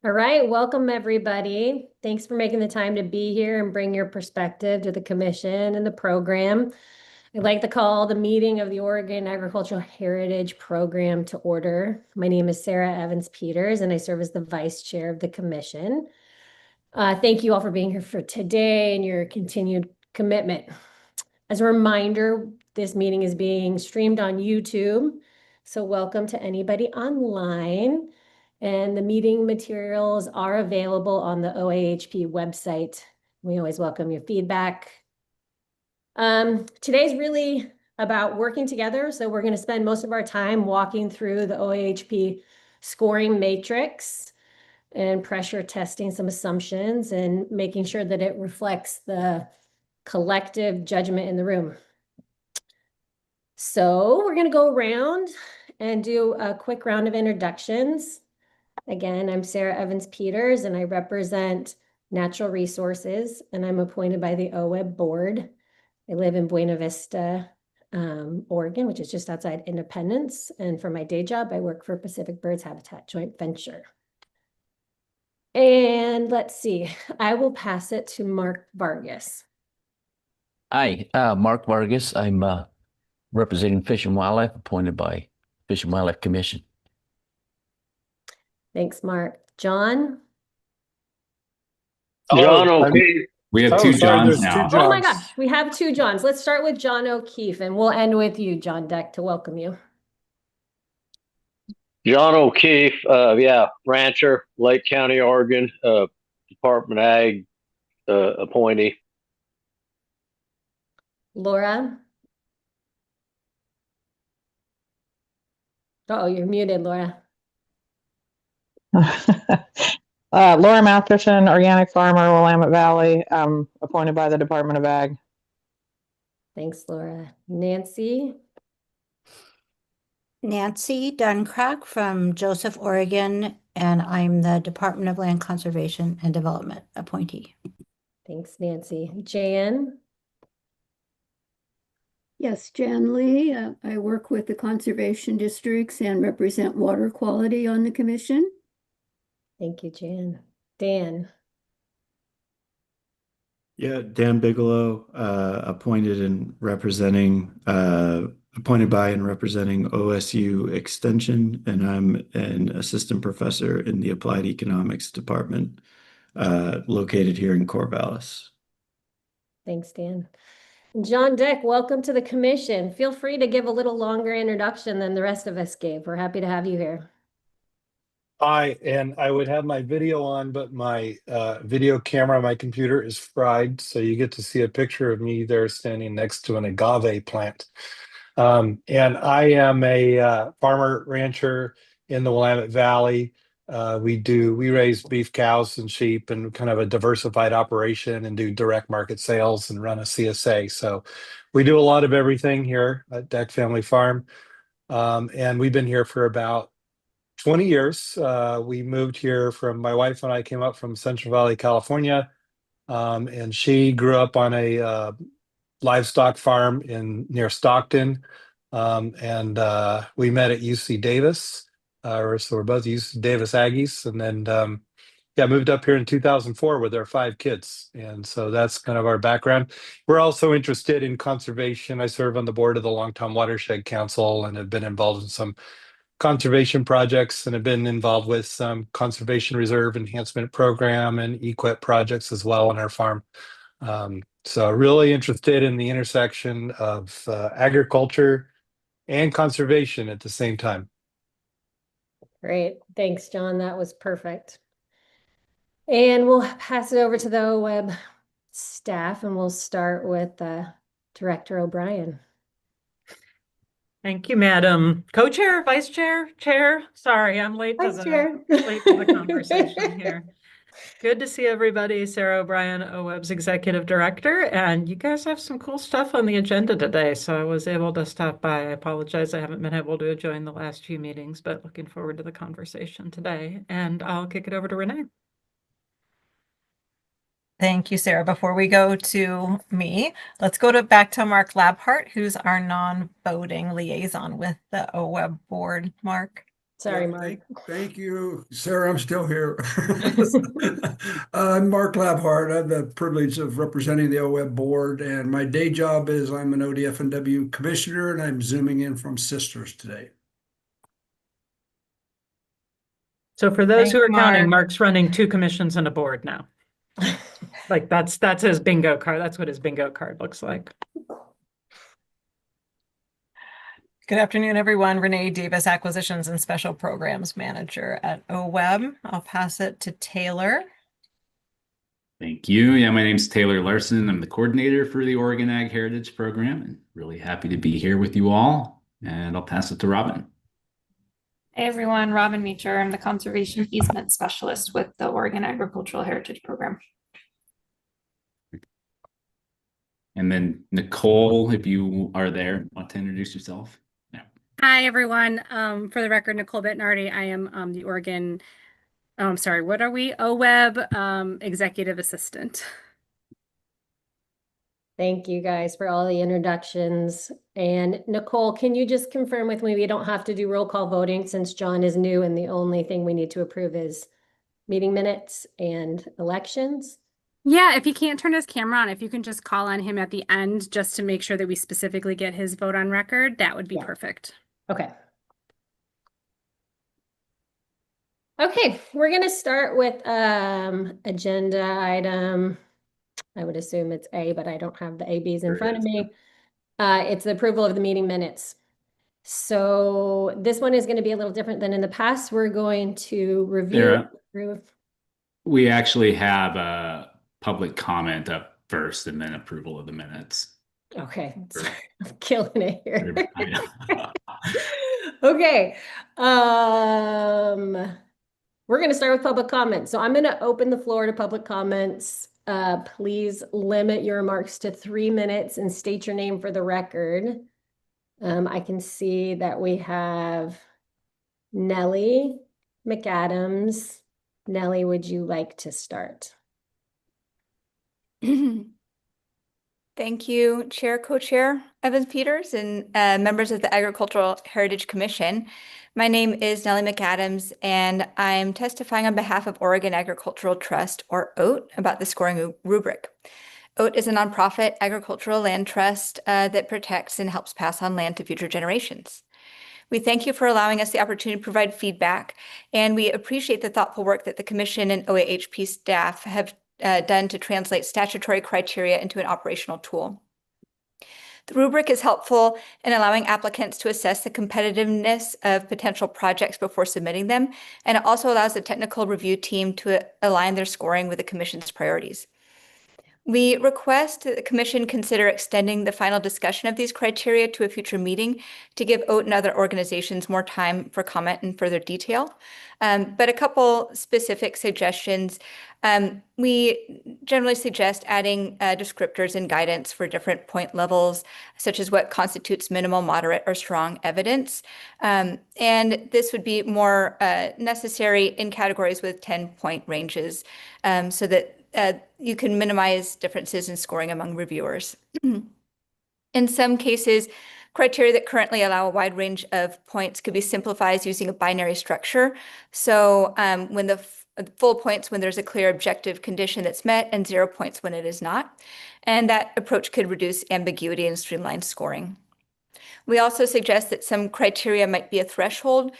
All right, welcome everybody. Thanks for making the time to be here and bring your perspective to the commission and the program. I'd like to call the meeting of the Oregon Agricultural Heritage Program to order. My name is Sarah Evans Peters, and I serve as the vice chair of the commission. Thank you all for being here for today and your continued commitment. As a reminder, this meeting is being streamed on YouTube, so welcome to anybody online. And the meeting materials are available on the OAHP website. We always welcome your feedback. Today's really about working together. So we're going to spend most of our time walking through the OAHP scoring matrix and pressure testing some assumptions and making sure that it reflects the collective judgment in the room. So we're going to go around and do a quick round of introductions. Again, I'm Sarah Evans Peters, and I represent Natural Resources, and I'm appointed by the OWEB board. I live in Buena Vista, Oregon, which is just outside Independence. And for my day job, I work for Pacific Birds Habitat Joint Venture. And let's see, I will pass it to Mark Vargas. Hi, Mark Vargas. I'm representing Fish and Wildlife, appointed by Fish and Wildlife Commission. Thanks, Mark. John? John Oh, O'Keefe. we have two Johns there's now. two Oh my Johns. gosh, we have two Johns. Let's start with John O'Keefe, and we'll end with you, John Deck, to welcome you. John O'Keefe, rancher, Lake County, Oregon, Department of Ag appointee. Laura? Oh, you're muted, Laura. Laura Masterson, organic farmer, Willamette Valley, appointed by the Department of Ag. Thanks, Laura. Nancy? Nancy Duncrack from Joseph, Oregon, and I'm the Department of Land Conservation and Development appointee. Thanks, Nancy. Jan? Yes, Jan Lee. I work with the conservation districts and represent water quality on the commission. Thank you, Jan. Dan? Yeah, Dan Bigelow, appointed by and representing OSU Extension, and I'm an assistant professor in the Applied Economics Department, located here in Corvallis. Thanks, Dan. John Deck, welcome to the commission. Feel free to give a little longer introduction than the rest of us gave. We're happy to have you here. Hi, and I would have my video on, but my video camera on my computer is fried, so you get to see a picture of me there standing next to an agave plant. And I am a farmer rancher in the Willamette Valley. We raise beef cows and sheep and kind of a diversified operation and do direct market sales and run a CSA. So we do a lot of everything here at Deck Family Farm. And we've been here for about 20 years. We moved here my wife and I came up from Central Valley, California. And she grew up on a livestock farm near Stockton. And we met at UC Davis. So we're both UC Davis Aggies. And then, moved up here in 2004 with our 5 kids. And so that's kind of our background. We're also interested in conservation. I serve on the board of the Longtom Watershed Council and have been involved in some conservation projects and have been involved with some conservation reserve enhancement program and EQIP projects as well on our farm. So really interested in the intersection of agriculture and conservation at the same time. Great. Thanks, John. That was perfect. And we'll pass it over to the OWEB staff, and we'll start with Director O'Brien. Thank you, Madam Co-Chair, Vice Chair, Chair. Sorry, I'm late to the conversation here. Good to see everybody. Sarah O'Brien, OWEB's Executive Director, and you guys have some cool stuff on the agenda today, so I was able to stop by. I apologize I haven't been able to join the last few meetings, but looking forward to the conversation today. And I'll kick it over to Renee. Thank you, Sarah. Before we go to me, let's go back to Mark Labhart, who's our non-voting liaison with the OWEB board. Mark. Sorry, Yeah, Mark. thank you, Sarah. I'm still here. I'm Mark Labhart. I have the privilege of representing the OWEB board, and my day job is I'm an ODF&W commissioner, and I'm zooming in from Sisters today. So for those who Thanks, are counting, Mark. Mark's running 2 commissions and a board now. Like that's his bingo card. That's what his bingo card looks like. Good afternoon, everyone. Renee Davis, Acquisitions and Special Programs Manager at OWEB. I'll pass it to Taylor. Thank you. Yeah, my name's Taylor Larson. I'm the coordinator for the Oregon Ag Heritage Program, and really happy to be here with you all. And I'll pass it to Robin. Hey everyone, Robin Meacher. I'm the Conservation Easement Specialist with the Oregon Agricultural Heritage Program. And then Nicole, if you are there, want to introduce yourself? Yeah. Hi, everyone. For the record, Nicole Bettinardi. I am the Oregon, sorry, what are we? OWEB Executive Assistant. Thank you guys for all the introductions. And Nicole, can you just confirm with me, we don't have to do roll call voting since John is new and the only thing we need to approve is meeting minutes and elections? Yeah, if he can't turn his camera on, if you can just call on him at the end just to make sure that we specifically get his vote on record, that would be perfect. Okay. Okay, we're gonna start with agenda item. I would assume it's A, but I don't have the ABs in front of me. It's the approval of the meeting minutes. So this one is going to be a little different than in the past. We're going to review. We actually have a public comment up first and then approval of the minutes. Okay, I'm killing it here. Okay, we're going to start with public comment. So I'm going to open the floor to public comments. Please limit your remarks to 3 minutes and state your name for the record. I can see that we have Nellie McAdams. Nellie, would you like to start? Thank you, Chair, Co-Chair Evans Peters, and members of the Agricultural Heritage Commission. My name is Nellie McAdams, and I'm testifying on behalf of Oregon Agricultural Trust, or OAT, about the scoring rubric. OAT is a nonprofit agricultural land trust that protects and helps pass on land to future generations. We thank you for allowing us the opportunity to provide feedback, and we appreciate the thoughtful work that the Commission and OAHP staff have done to translate statutory criteria into an operational tool. The rubric is helpful in allowing applicants to assess the competitiveness of potential projects before submitting them, and it also allows the technical review team to align their scoring with the Commission's priorities. We request that the Commission consider extending the final discussion of these criteria to a future meeting to give OAT and other organizations more time for comment and further detail. But a couple specific suggestions. We generally suggest adding descriptors and guidance for different point levels, such as what constitutes minimal, moderate, or strong evidence. And this would be more necessary in categories with 10-point ranges so that you can minimize differences in scoring among reviewers. In some cases, criteria that currently allow a wide range of points could be simplified using a binary structure. So when the full points when there's a clear objective condition that's met, and 0 points when it is not. And that approach could reduce ambiguity and streamline scoring. We also suggest that some criteria might be a threshold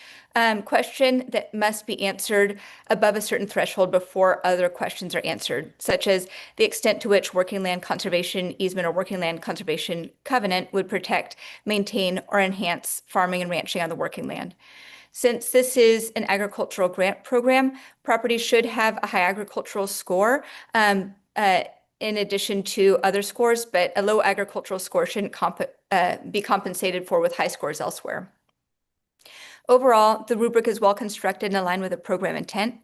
question that must be answered above a certain threshold before other questions are answered, such as the extent to which working land conservation easement or working land conservation covenant would protect, maintain, or enhance farming and ranching on the working land. Since this is an agricultural grant program, properties should have a high agricultural score in addition to other scores, but a low agricultural score shouldn't be compensated for with high scores elsewhere. Overall, the rubric is well constructed and aligned with the program intent.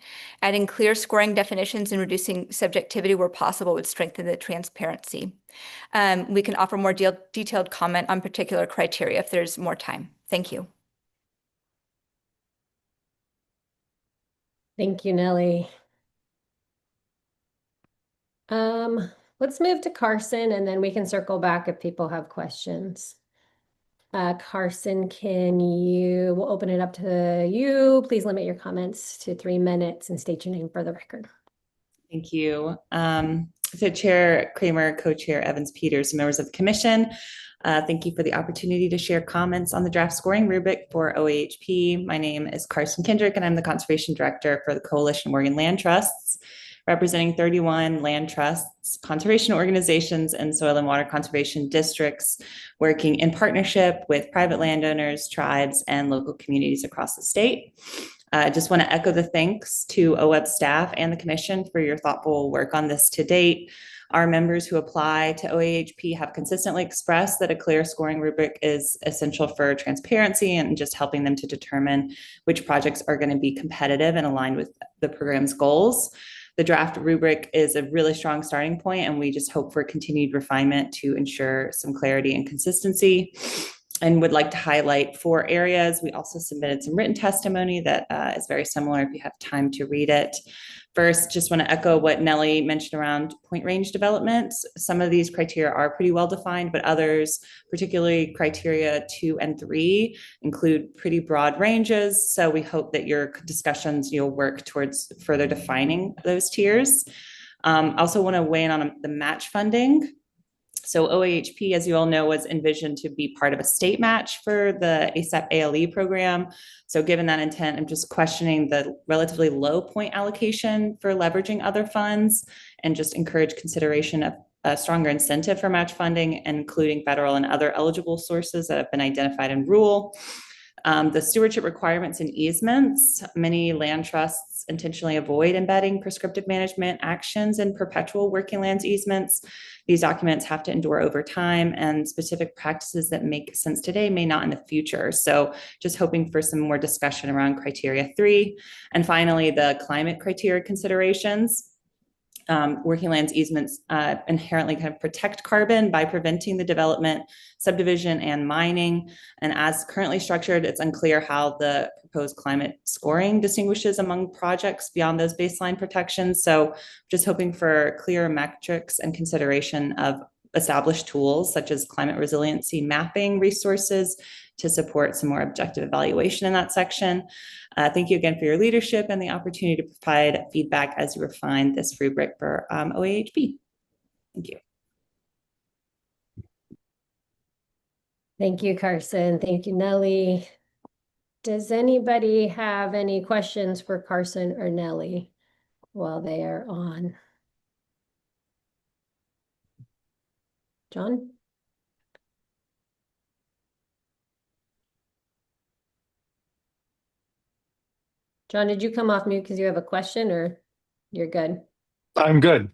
Adding clear scoring definitions and reducing subjectivity where possible would strengthen the transparency. We can offer more detailed comment on particular criteria if there's more time. Thank you. Thank you, Nellie. Let's move to Carson and then we can circle back if people have questions. Carson, we'll open it up to you. Please limit your comments to 3 minutes and state your name for the record. Thank you. So Chair Kramer, Co-Chair Evans-Peters, members of the commission, thank you for the opportunity to share comments on the draft scoring rubric for OAHP. My name is Carson Kendrick, and I'm the Conservation Director for the Coalition of Oregon Land Trusts, representing 31 land trusts, conservation organizations, and soil and water conservation districts, working in partnership with private landowners, tribes, and local communities across the state. I just want to echo the thanks to OWEB staff and the commission for your thoughtful work on this to date. Our members who apply to OAHP have consistently expressed that a clear scoring rubric is essential for transparency and just helping them to determine which projects are going to be competitive and aligned with the program's goals. The draft rubric is a really strong starting point, and we just hope for continued refinement to ensure some clarity and consistency. And would like to highlight 4 areas. We also submitted some written testimony that is very similar if you have time to read it. First, just want to echo what Nellie mentioned around point range development. Some of these criteria are pretty well defined, but others, particularly criteria 2 and 3, include pretty broad ranges. So we hope that your discussions, you'll work towards further defining those tiers. Also want to weigh in on the match funding. So OAHP, as you all know, was envisioned to be part of a state match for the ASAP ALE program. So given that intent, I'm just questioning the relatively low point allocation for leveraging other funds, and just encourage consideration of a stronger incentive for match funding, including federal and other eligible sources that have been identified in rule. The stewardship requirements and easements. Many land trusts intentionally avoid embedding prescriptive management actions in perpetual working lands easements. These documents have to endure over time, and specific practices that make sense today may not in the future. So just hoping for some more discussion around criteria 3. And finally, the climate criteria considerations. Working lands easements inherently kind of protect carbon by preventing the development, subdivision, and mining. And as currently structured, it's unclear how the proposed climate scoring distinguishes among projects beyond those baseline protections. So just hoping for clear metrics and consideration of established tools such as climate resiliency mapping resources to support some more objective evaluation in that section. Thank you again for your leadership and the opportunity to provide feedback as you refine this rubric for OAHP. Thank you. Thank you, Carson. Thank you, Nellie. Does anybody have any questions for Carson or Nellie while they are on? John? John, did you come off mute because you have a question, or you're good? I'm good.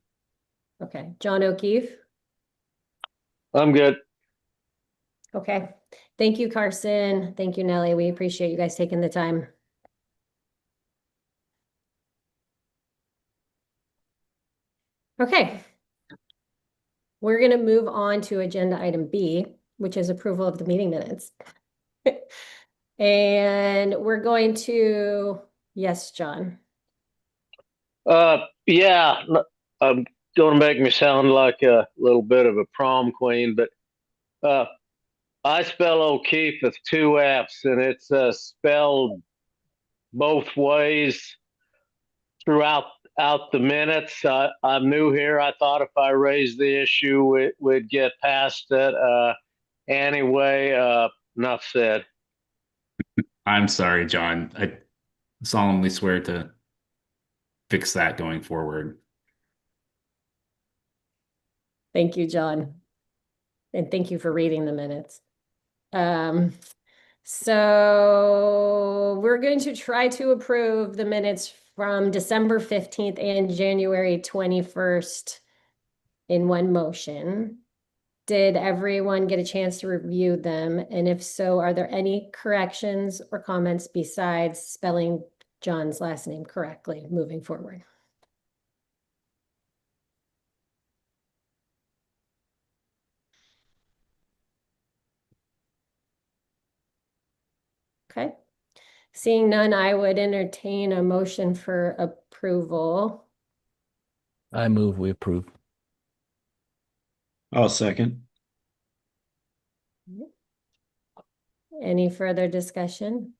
Okay. John O'Keefe? I'm good. Okay. Thank you, Carson. Thank you, Nellie. We appreciate you guys taking the time. Okay. We're going to move on to agenda item B, which is approval of the meeting minutes. And we're going to, yes, John. Yeah, I'm going to make me sound like a little bit of a prom queen, but I spell O'Keefe with 2 F's, and it's spelled both ways throughout the minutes. I'm new here. I thought if I raised the issue, we'd get past it. Anyway, enough said. I'm sorry, John. I solemnly swear to fix that going forward. Thank you, John. And thank you for reading the minutes. So we're going to try to approve the minutes from December 15th and January 21st in one motion. Did everyone get a chance to review them? And if so, are there any corrections or comments besides spelling John's last name correctly moving forward? Okay. Seeing none, I would entertain a motion for approval. I move we approve. I'll second. Any further discussion?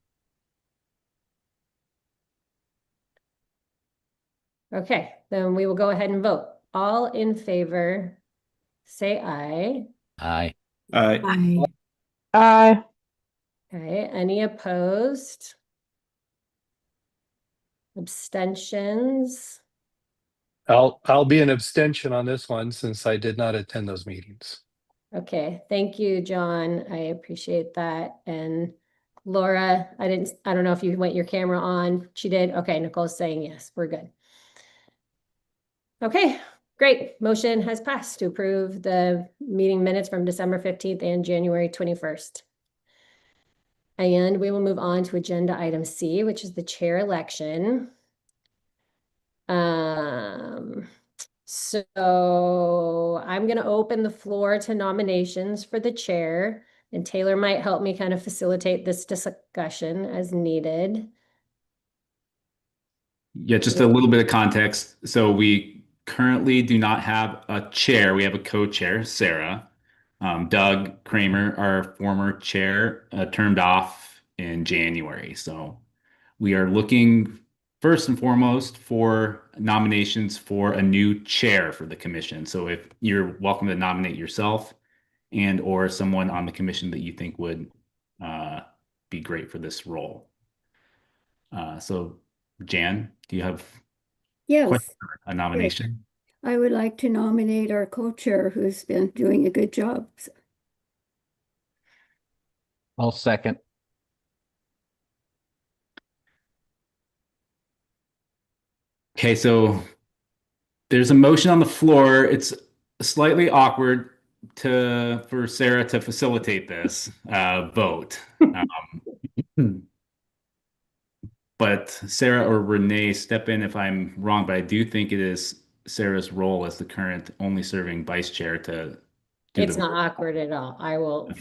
Okay, then we will go ahead and vote. All in favor, say aye. Aye. Aye. Aye. Okay, any opposed? Abstentions? I'll be an abstention on this one since I did not attend those meetings. Okay, thank you, John. I appreciate that. And Laura, I don't know if you went your camera on. She did. Okay, Nicole's saying yes, we're good. Okay, great. Motion has passed to approve the meeting minutes from December 15th and January 21st. And we will move on to agenda item C, which is the chair election. So I'm going to open the floor to nominations for the chair, and Taylor might help me kind of facilitate this discussion as needed. Yeah, just a little bit of context. So we currently do not have a chair. We have a co-chair, Sarah. Doug Kramer, our former chair, termed off in January. So we are looking first and foremost for nominations for a new chair for the commission. So if you're welcome to nominate yourself and or someone on the commission that you think would be great for this role. So Jan, do you have Yes, a nomination? I would like to nominate our co-chair who's been doing a good job. I'll second. Okay, so there's a motion on the floor. It's slightly awkward for Sarah to facilitate this vote. But Sarah or Renee, step in if I'm wrong, but I do think it is Sarah's role as the current only serving vice chair to do It's not awkward at all. I will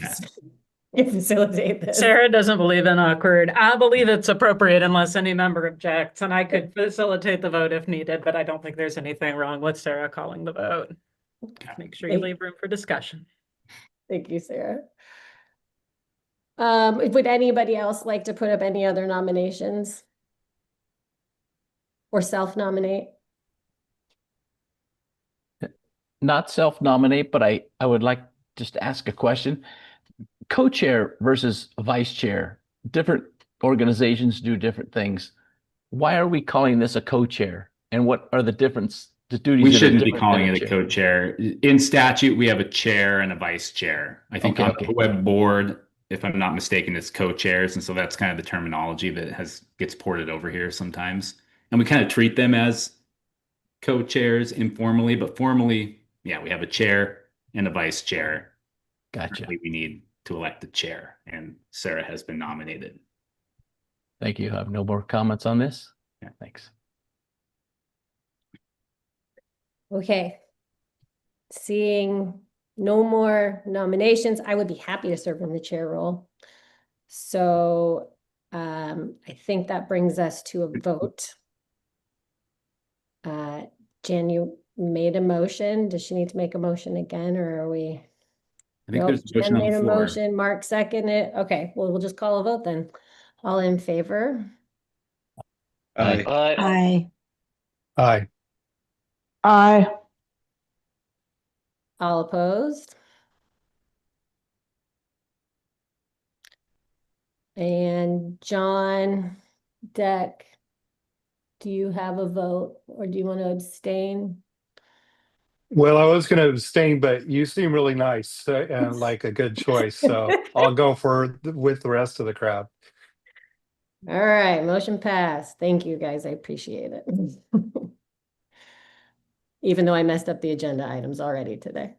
facilitate this. Sarah doesn't believe in awkward. I believe it's appropriate unless any member objects, and I could facilitate the vote if needed, but I don't think there's anything wrong with Sarah calling the vote. Make sure you leave room for discussion. Thank you, Sarah. Would anybody else like to put up any other nominations? Or self-nominate? Not self-nominate, but I would like just to ask a question. Co-chair versus vice chair, different organizations do different things. Why are we calling this a co-chair? And what are the duties? We shouldn't be calling it a co-chair. In statute, we have a chair and a vice chair. I think on the web board, if I'm not mistaken, it's co-chairs. And so that's kind of the terminology that gets ported over here sometimes. And we kind of treat them as co-chairs informally, but formally, yeah, we have a chair and a vice chair. Gotcha. We need to elect the chair, and Sarah has been nominated. Thank you. I have no more comments on this. Yeah, thanks. Okay. Seeing no more nominations, I would be happy to serve in the chair role. So I think that brings us to a vote. Jan, you made a motion. Does she need to make a motion again, or are we? I think there's a motion on the Jen made a floor. motion, Mark seconded it. Okay, well, we'll just call a vote then. All in favor? Aye. Aye. Aye. Aye. All opposed? And John, Deck, do you have a vote or do you want to abstain? Well, I was going to abstain, but you seem really nice and like a good choice. So I'll go with the rest of the crowd. All right, motion passed. Thank you, guys. I appreciate it. Even though I messed up the agenda items already today.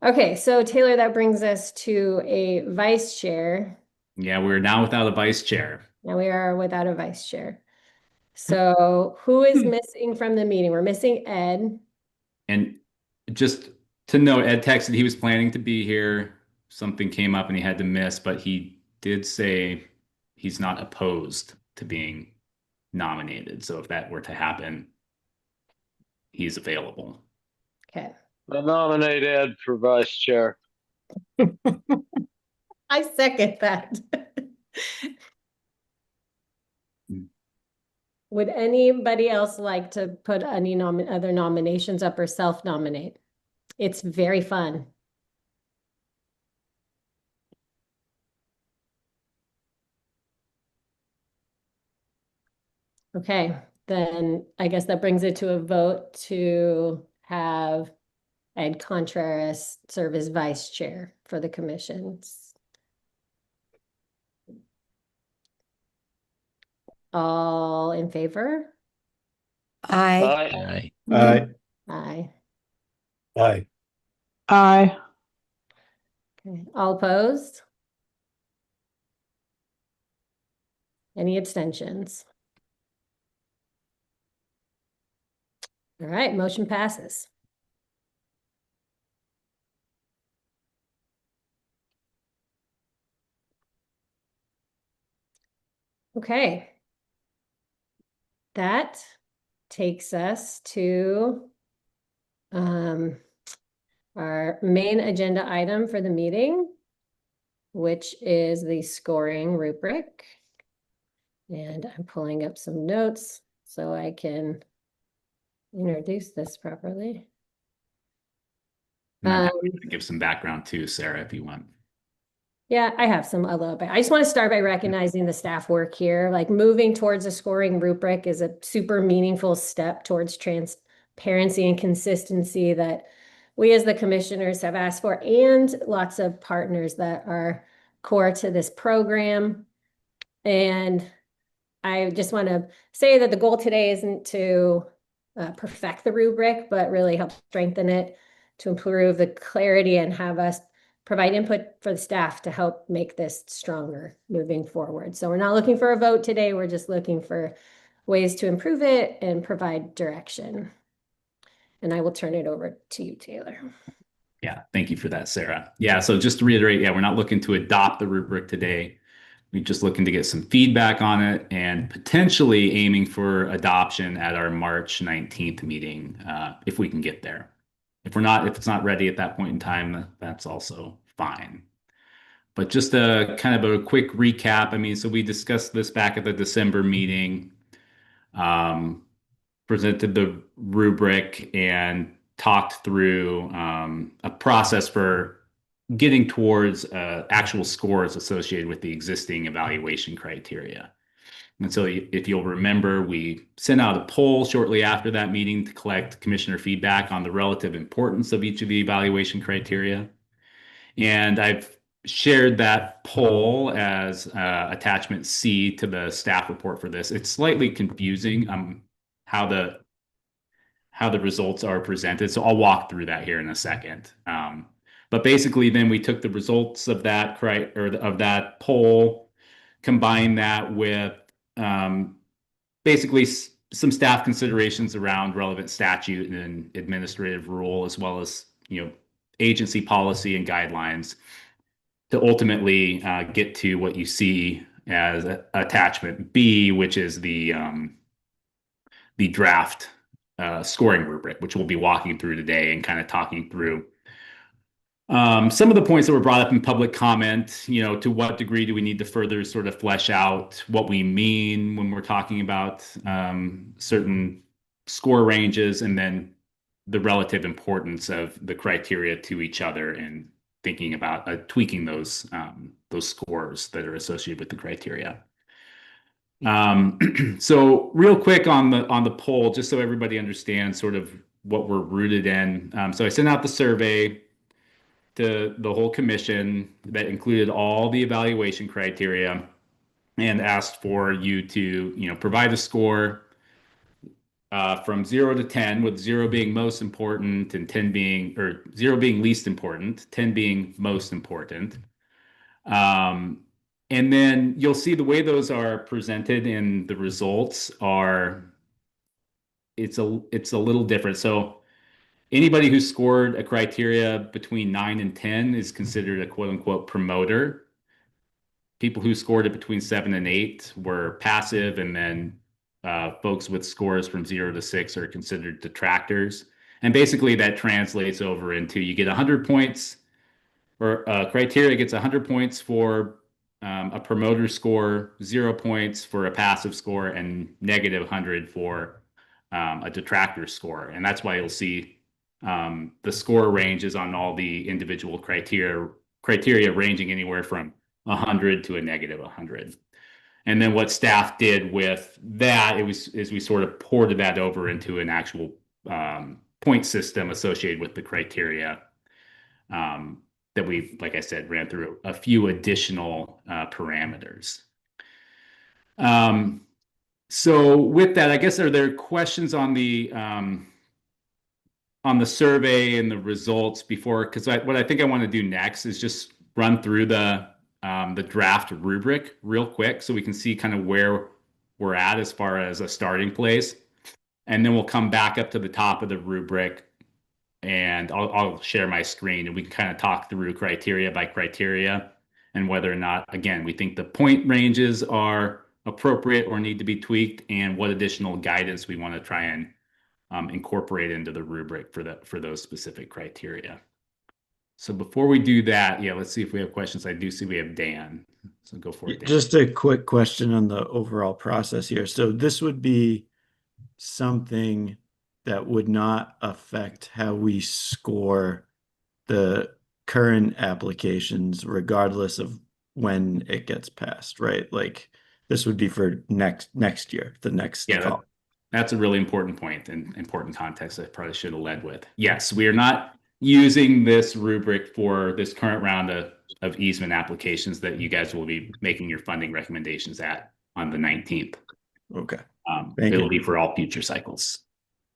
Okay, so Taylor, that brings us to a vice chair. Yeah, we're now without a vice chair. Now we are without a vice chair. So who is missing from the meeting? We're missing Ed. And just to note, Ed texted he was planning to be here. Something came up and he had to miss, but he did say he's not opposed to being nominated. So if that were to happen, he's available. Okay. I nominate Ed for vice chair. I second that. Would anybody else like to put any other nominations up or self-nominate? It's very fun. Okay, then I guess that brings it to a vote to have Ed Contreras serve as vice chair for the commissions. All in favor? Aye. Aye. Aye. Aye. Aye. Aye. Okay, all opposed? Any abstentions? All right, motion passes. Okay. That takes us to our main agenda item for the meeting, which is the scoring rubric. And I'm pulling up some notes so I can introduce this properly. And I'm happy to give some background too, Sarah, if you want. Yeah, I have some a little bit. I just want to start by recognizing the staff work here. Like moving towards a scoring rubric is a super meaningful step towards transparency and consistency that we as the commissioners have asked for, and lots of partners that are core to this program. And I just want to say that the goal today isn't to perfect the rubric, but really help strengthen it, to improve the clarity and have us provide input for the staff to help make this stronger moving forward. So we're not looking for a vote today. We're just looking for ways to improve it and provide direction. And I will turn it over to you, Taylor. Yeah, thank you for that, Sarah. Yeah, so just to reiterate, yeah, we're not looking to adopt the rubric today. We're just looking to get some feedback on it and potentially aiming for adoption at our March 19th meeting, if we can get there. If it's not ready at that point in time, that's also fine. But just a kind of a quick recap. I mean, so we discussed this back at the December meeting, presented the rubric and talked through a process for getting towards actual scores associated with the existing evaluation criteria. And so if you'll remember, we sent out a poll shortly after that meeting to collect commissioner feedback on the relative importance of each of the evaluation criteria. And I've shared that poll as attachment C to the staff report for this. It's slightly confusing how the results are presented. So I'll walk through that here in a second. But basically, then we took the results of that poll, combined that with basically some staff considerations around relevant statute and administrative rule, as well as agency policy and guidelines, to ultimately get to what you see as attachment B, which is the draft scoring rubric, which we'll be walking through today and kind of talking through some of the points that were brought up in public comment. To what degree do we need to further sort of flesh out what we mean when we're talking about certain score ranges, and then the relative importance of the criteria to each other, and thinking about tweaking those scores that are associated with the criteria. So real quick on the poll, just so everybody understands sort of what we're rooted in. So I sent out the survey to the whole commission that included all the evaluation criteria, and asked for you to provide a score from 0 to 10, with 0 being most important and 0 being least important, 10 being most important. And then you'll see the way those are presented in the results it's a little different. So anybody who scored a criteria between 9 and 10 is considered a quote unquote promoter. People who scored it between 7 and 8 were passive, and then folks with scores from 0 to 6 are considered detractors. And basically that translates over into, you get 100 points or criteria gets 100 points for a promoter score, 0 points for a passive score, and negative 100 for a detractor score. And that's why you'll see the score ranges on all the individual criteria ranging anywhere from 100 to a negative 100. And then what staff did with that, is we sort of ported that over into an actual point system associated with the criteria that we, like I said, ran through a few additional parameters. So with that, I guess, are there questions on the survey and the results before? Because what I think I want to do next is just run through the draft rubric real quick so we can see kind of where we're at as far as a starting place. And then we'll come back up to the top of the rubric, and I'll share my screen, and we can kind of talk through criteria by criteria and whether or not, again, we think the point ranges are appropriate or need to be tweaked, and what additional guidance we want to try and incorporate into the rubric for those specific criteria. So before we do that, yeah, let's see if we have questions. I do see we have Dan. So go for it, Dan. Just a quick question on the overall process here. So this would be something that would not affect how we score the current applications regardless of when it gets passed, right? Like this would be for next year, the next call. That's a really important point and important context I probably should have led with. Yes, we are not using this rubric for this current round of easement applications that you guys will be making your funding recommendations at on the 19th. Okay. It'll be for all future cycles.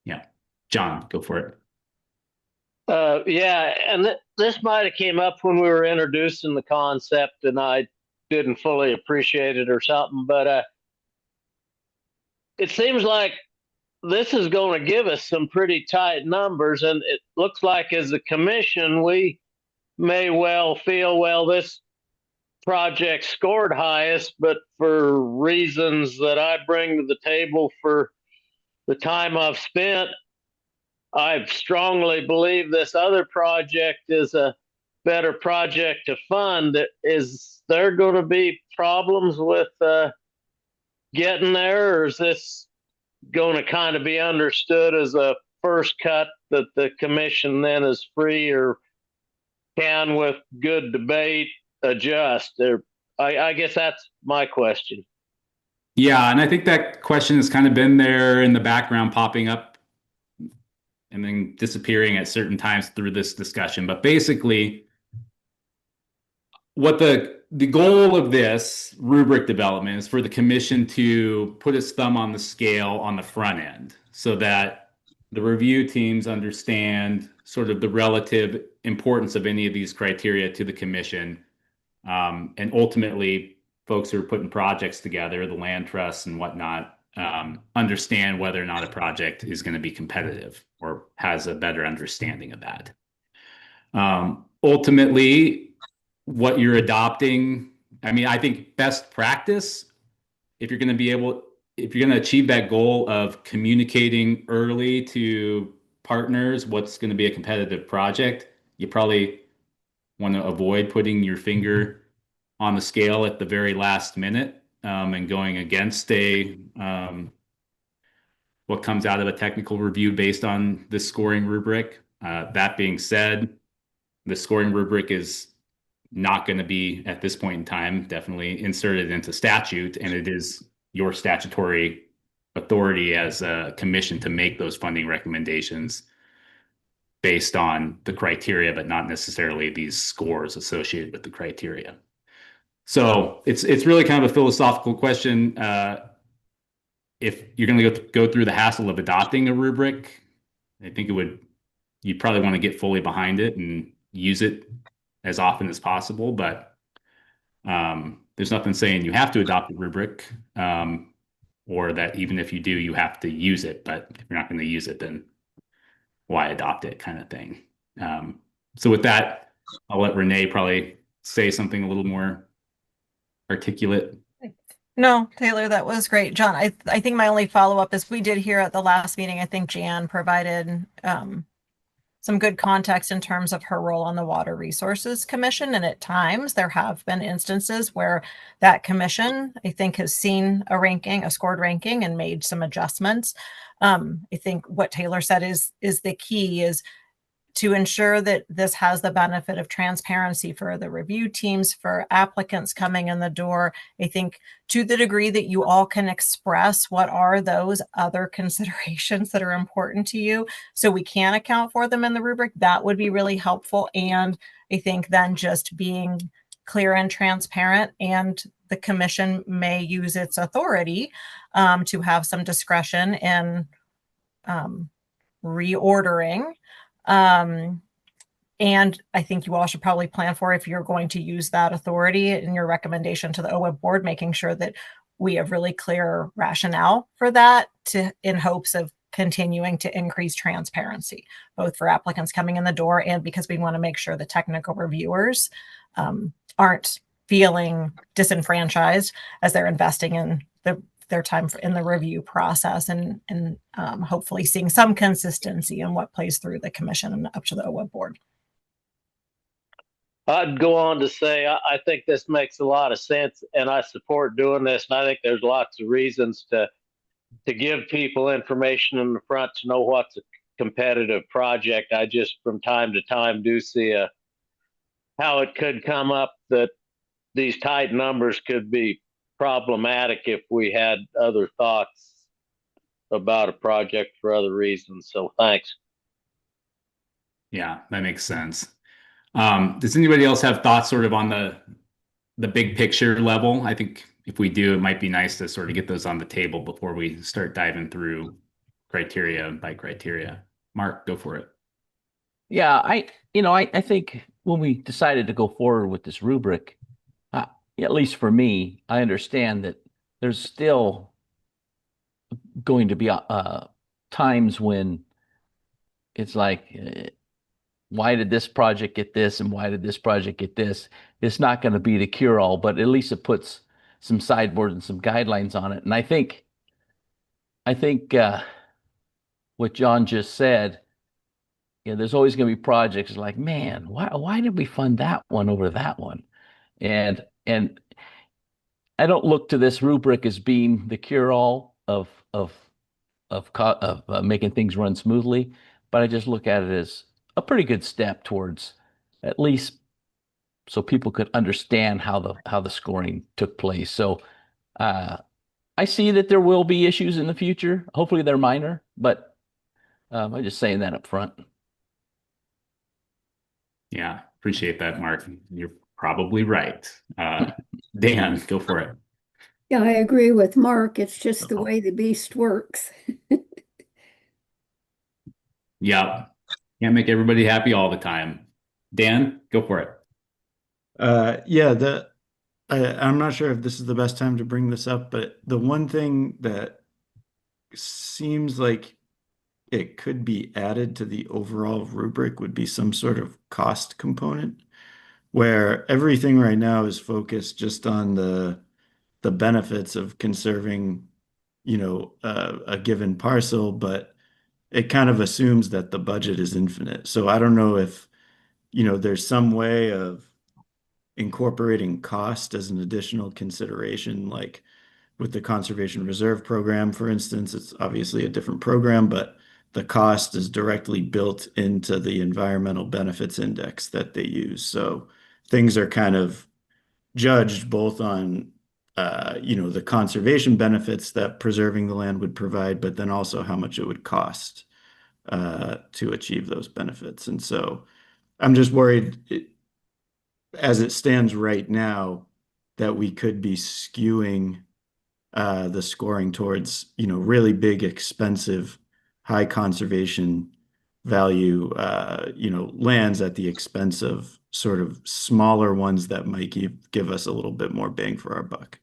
Yeah. John, go for it. Yeah, and this might have came up when we were introducing the concept and I didn't fully appreciate it or something, but it seems like this is going to give us some pretty tight numbers, and it looks like as a commission we may well feel, well, this project scored highest, but for reasons that I bring to the table for the time I've spent, I strongly believe this other project is a better project to fund. Is there going to be problems with getting there, or is this going to kind of be understood as a first cut that the commission then is free or can, with good debate, adjust? I guess that's my question. Yeah, and I think that question has kind of been there in the background, popping up and then disappearing at certain times through this discussion. But basically, what the goal of this rubric development is for the commission to put its thumb on the scale on the front end so that the review teams understand sort of the relative importance of any of these criteria to the commission. And ultimately, folks who are putting projects together, the land trusts and whatnot, understand whether or not a project is going to be competitive or has a better understanding of that. Ultimately, what you're adopting, I mean, I think best practice, if you're going to achieve that goal of communicating early to partners what's going to be a competitive project, you probably want to avoid putting your finger on the scale at the very last minute and going against what comes out of a technical review based on the scoring rubric. That being said, the scoring rubric is not going to be, at this point in time, definitely inserted into statute, and it is your statutory authority as a commission to make those funding recommendations based on the criteria, but not necessarily these scores associated with the criteria. So it's really kind of a philosophical question. If you're going to go through the hassle of adopting a rubric, I think you'd probably want to get fully behind it and use it as often as possible. But there's nothing saying you have to adopt a rubric, or that even if you do, you have to use it. But if you're not going to use it, then why adopt it, kind of thing. So with that, I'll let Renee probably say something a little more articulate. No, Taylor, that was great. John, I think my only follow-up is we did hear at the last meeting, I think Jan provided some good context in terms of her role on the Water Resources Commission. And at times there have been instances where that commission, I think, has seen a scored ranking and made some adjustments. I think what Taylor said is the key is to ensure that this has the benefit of transparency for the review teams, for applicants coming in the door. I think to the degree that you all can express what are those other considerations that are important to you, so we can account for them in the rubric, that would be really helpful. And I think then just being clear and transparent, and the commission may use its authority to have some discretion in reordering. And I think you all should probably plan for, if you're going to use that authority in your recommendation to the OWEB board, making sure that we have really clear rationale for that, in hopes of continuing to increase transparency, both for applicants coming in the door and because we want to make sure the technical reviewers aren't feeling disenfranchised as they're investing in their time in the review process, and hopefully seeing some consistency in what plays through the commission and up to the OWEB board. I'd go on to say, I think this makes a lot of sense, and I support doing this. And I think there's lots of reasons to give people information in the front to know what's a competitive project. I just, from time to time, do see how it could come up that these tight numbers could be problematic if we had other thoughts about a project for other reasons. So thanks. Yeah, that makes sense. Does anybody else have thoughts sort of on the big picture level? I think if we do, it might be nice to sort of get those on the table before we start diving through criteria by criteria. Mark, go for it. Yeah, I think when we decided to go forward with this rubric, at least for me, I understand that there's still going to be times when it's like, why did this project get this and why did this project get this? It's not going to be the cure-all, but at least it puts some sideboards and some guidelines on it. And I think what John just said, there's always going to be projects like, man, why did we fund that one over that one? And I don't look to this rubric as being the cure-all of making things run smoothly, but I just look at it as a pretty good step towards, at least so people could understand how the scoring took place. So I see that there will be issues in the future. Hopefully they're minor, but I'm just saying that up front. Yeah, appreciate that, Mark. You're probably right. Dan, go for it. Yeah, I agree with Mark. It's just the way the beast works. Yeah, can't make everybody happy all the time. Dan, go for it. Yeah, I'm not sure if this is the best time to bring this up, but the one thing that seems like it could be added to the overall rubric would be some sort of cost component, where everything right now is focused just on the benefits of conserving, a given parcel, but it kind of assumes that the budget is infinite. So I don't know if, there's some way of incorporating cost as an additional consideration, like with the Conservation Reserve Program, for instance. It's obviously a different program, but the cost is directly built into the environmental benefits index that they use. So things are kind of judged both on, the conservation benefits that preserving the land would provide, but then also how much it would cost to achieve those benefits. And so I'm just worried, as it stands right now, that we could be skewing the scoring towards, really big, expensive, high conservation value, lands at the expense of sort of smaller ones that might give us a little bit more bang for our buck.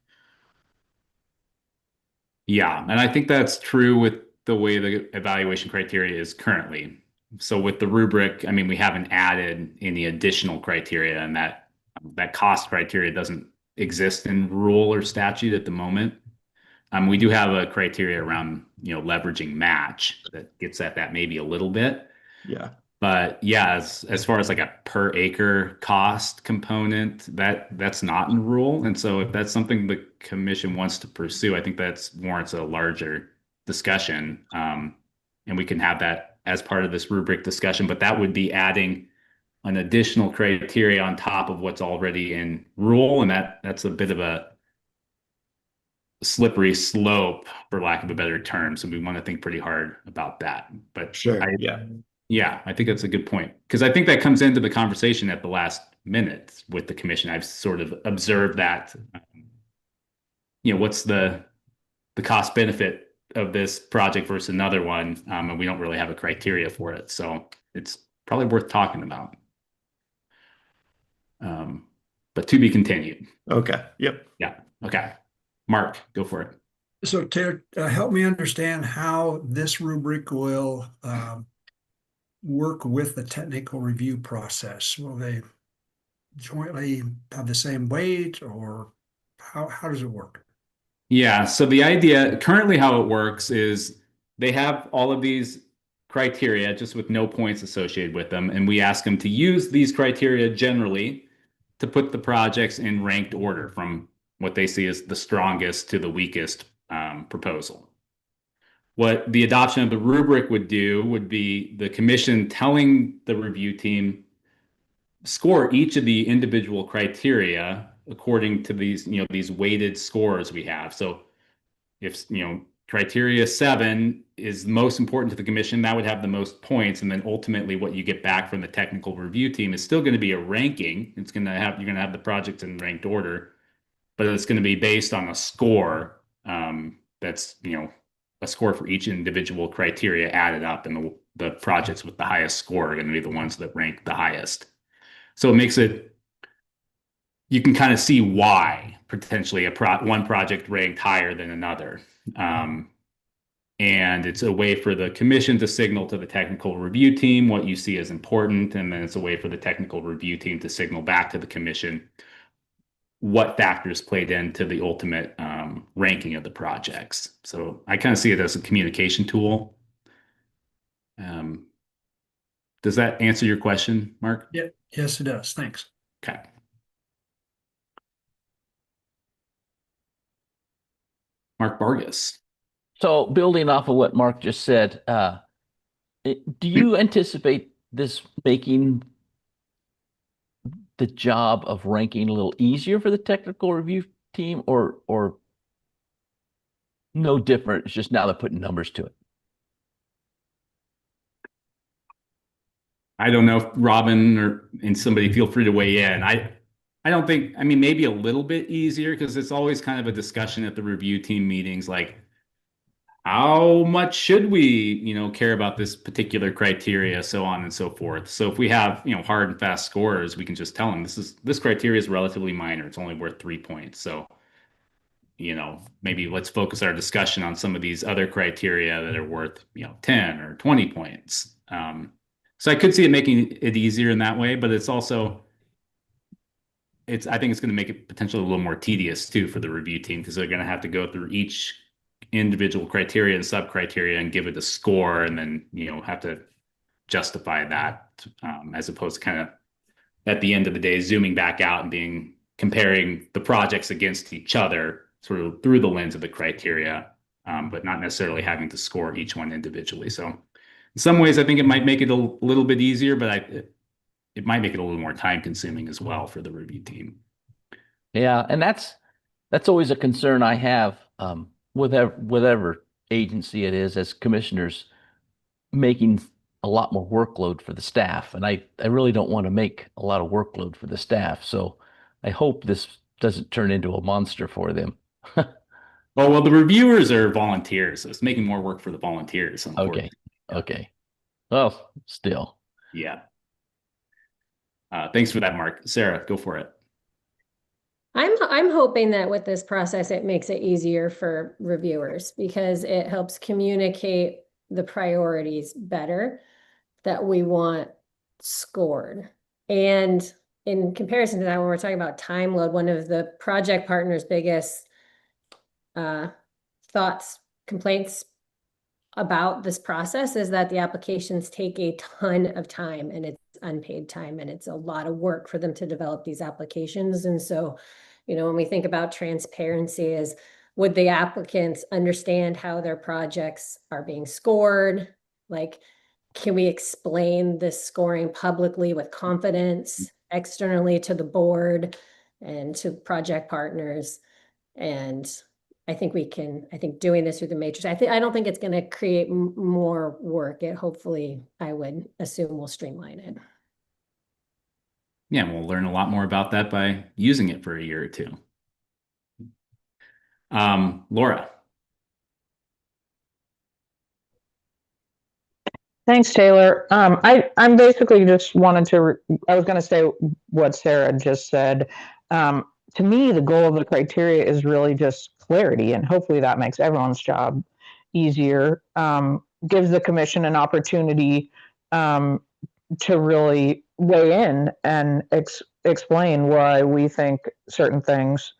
Yeah, and I think that's true with the way the evaluation criteria is currently. So with the rubric, we haven't added any additional criteria, and that cost criteria doesn't exist in rule or statute at the moment. We do have a criteria around, leveraging match that gets at that maybe a little bit. Yeah. But yeah, as far as like a per acre cost component, that's not in the rule. And so if that's something the commission wants to pursue, I think that's warrants a larger discussion. And we can have that as part of this rubric discussion, but that would be adding an additional criteria on top of what's already in rule. And that's a bit of a slippery slope, for lack of a better term. So we want to think pretty hard about that. But Sure. Yeah, I think that's a good point, because I think that comes into the conversation at the last minute with the commission. I've sort of observed that, what's the cost benefit of this project versus another one, and we don't really have a criteria for it. So it's probably worth talking about. But to be continued. Okay. Yep. Yeah. Okay. Mark, go for it. So Taylor, help me understand how this rubric will work with the technical review process. Will they jointly have the same weight, or how does it work? Yeah, so the idea currently how it works is they have all of these criteria just with no points associated with them, and we ask them to use these criteria generally to put the projects in ranked order from what they see as the strongest to the weakest proposal. What the adoption of the rubric would do would be the commission telling the review team score each of the individual criteria according to these, these weighted scores we have. So if, criteria 7 is most important to the commission, that would have the most points. And then ultimately what you get back from the technical review team is still going to be a ranking. You're going to have the projects in ranked order, but it's going to be based on a score that's, a score for each individual criteria added up, and the projects with the highest score are going to be the ones that rank the highest. So it makes it, you can kind of see why potentially one project ranked higher than another. And it's a way for the commission to signal to the technical review team what you see as important. And then it's a way for the technical review team to signal back to the commission what factors played into the ultimate ranking of the projects. So I kind of see it as a communication tool. Does that answer your question, Mark? Yeah. Yes, it does. Thanks. Okay. Mark Vargas. So building off of what Mark just said, do you anticipate this making the job of ranking a little easier for the technical review team, or no different? It's just now they're putting numbers to it. I don't know if Robin and somebody feel free to weigh in. I don't think, maybe a little bit easier, because it's always kind of a discussion at the review team meetings, like how much should we, care about this particular criteria, so on and so forth. So if we have, hard and fast scores, we can just tell them this criteria is relatively minor. It's only worth 3 points. So, maybe let's focus our discussion on some of these other criteria that are worth, 10 or 20 points. So I could see it making it easier in that way, but it's also, I think it's going to make it potentially a little more tedious too for the review team, because they're going to have to go through each individual criteria and sub-criteria and give it a score, and then, have to justify that, as opposed to kind of at the end of the day, zooming back out and comparing the projects against each other sort of through the lens of the criteria, but not necessarily having to score each one individually. So in some ways, I think it might make it a little bit easier, but it might make it a little more time consuming as well for the review team. Yeah, and that's always a concern I have with whatever agency it is, as commissioners, making a lot more workload for the staff. And I really don't want to make a lot of workload for the staff. So I hope this doesn't turn into a monster for them. Oh, well, the reviewers are volunteers, so it's making more work for the volunteers. Okay. Well, still. Yeah. Thanks for that, Mark. Sarah, go for it. I'm hoping that with this process, it makes it easier for reviewers, because it helps communicate the priorities better that we want scored. And in comparison to that, when we're talking about time load, one of the project partners' biggest thoughts, complaints about this process is that the applications take a ton of time, and it's unpaid time, and it's a lot of work for them to develop these applications. And so, when we think about transparency, is would the applicants understand how their projects are being scored? Like, can we explain this scoring publicly with confidence externally to the board and to project partners? And I think doing this through the matrix, I don't think it's going to create more work. It hopefully, I would assume, will streamline it. Yeah, we'll learn a lot more about that by using it for a year or two. Laura. Thanks, Taylor. I'm basically just wanted to, I was going to say what Sarah just said. To me, the goal of the criteria is really just clarity, and hopefully that makes everyone's job easier. Gives the commission an opportunity to really weigh in and explain why we think certain things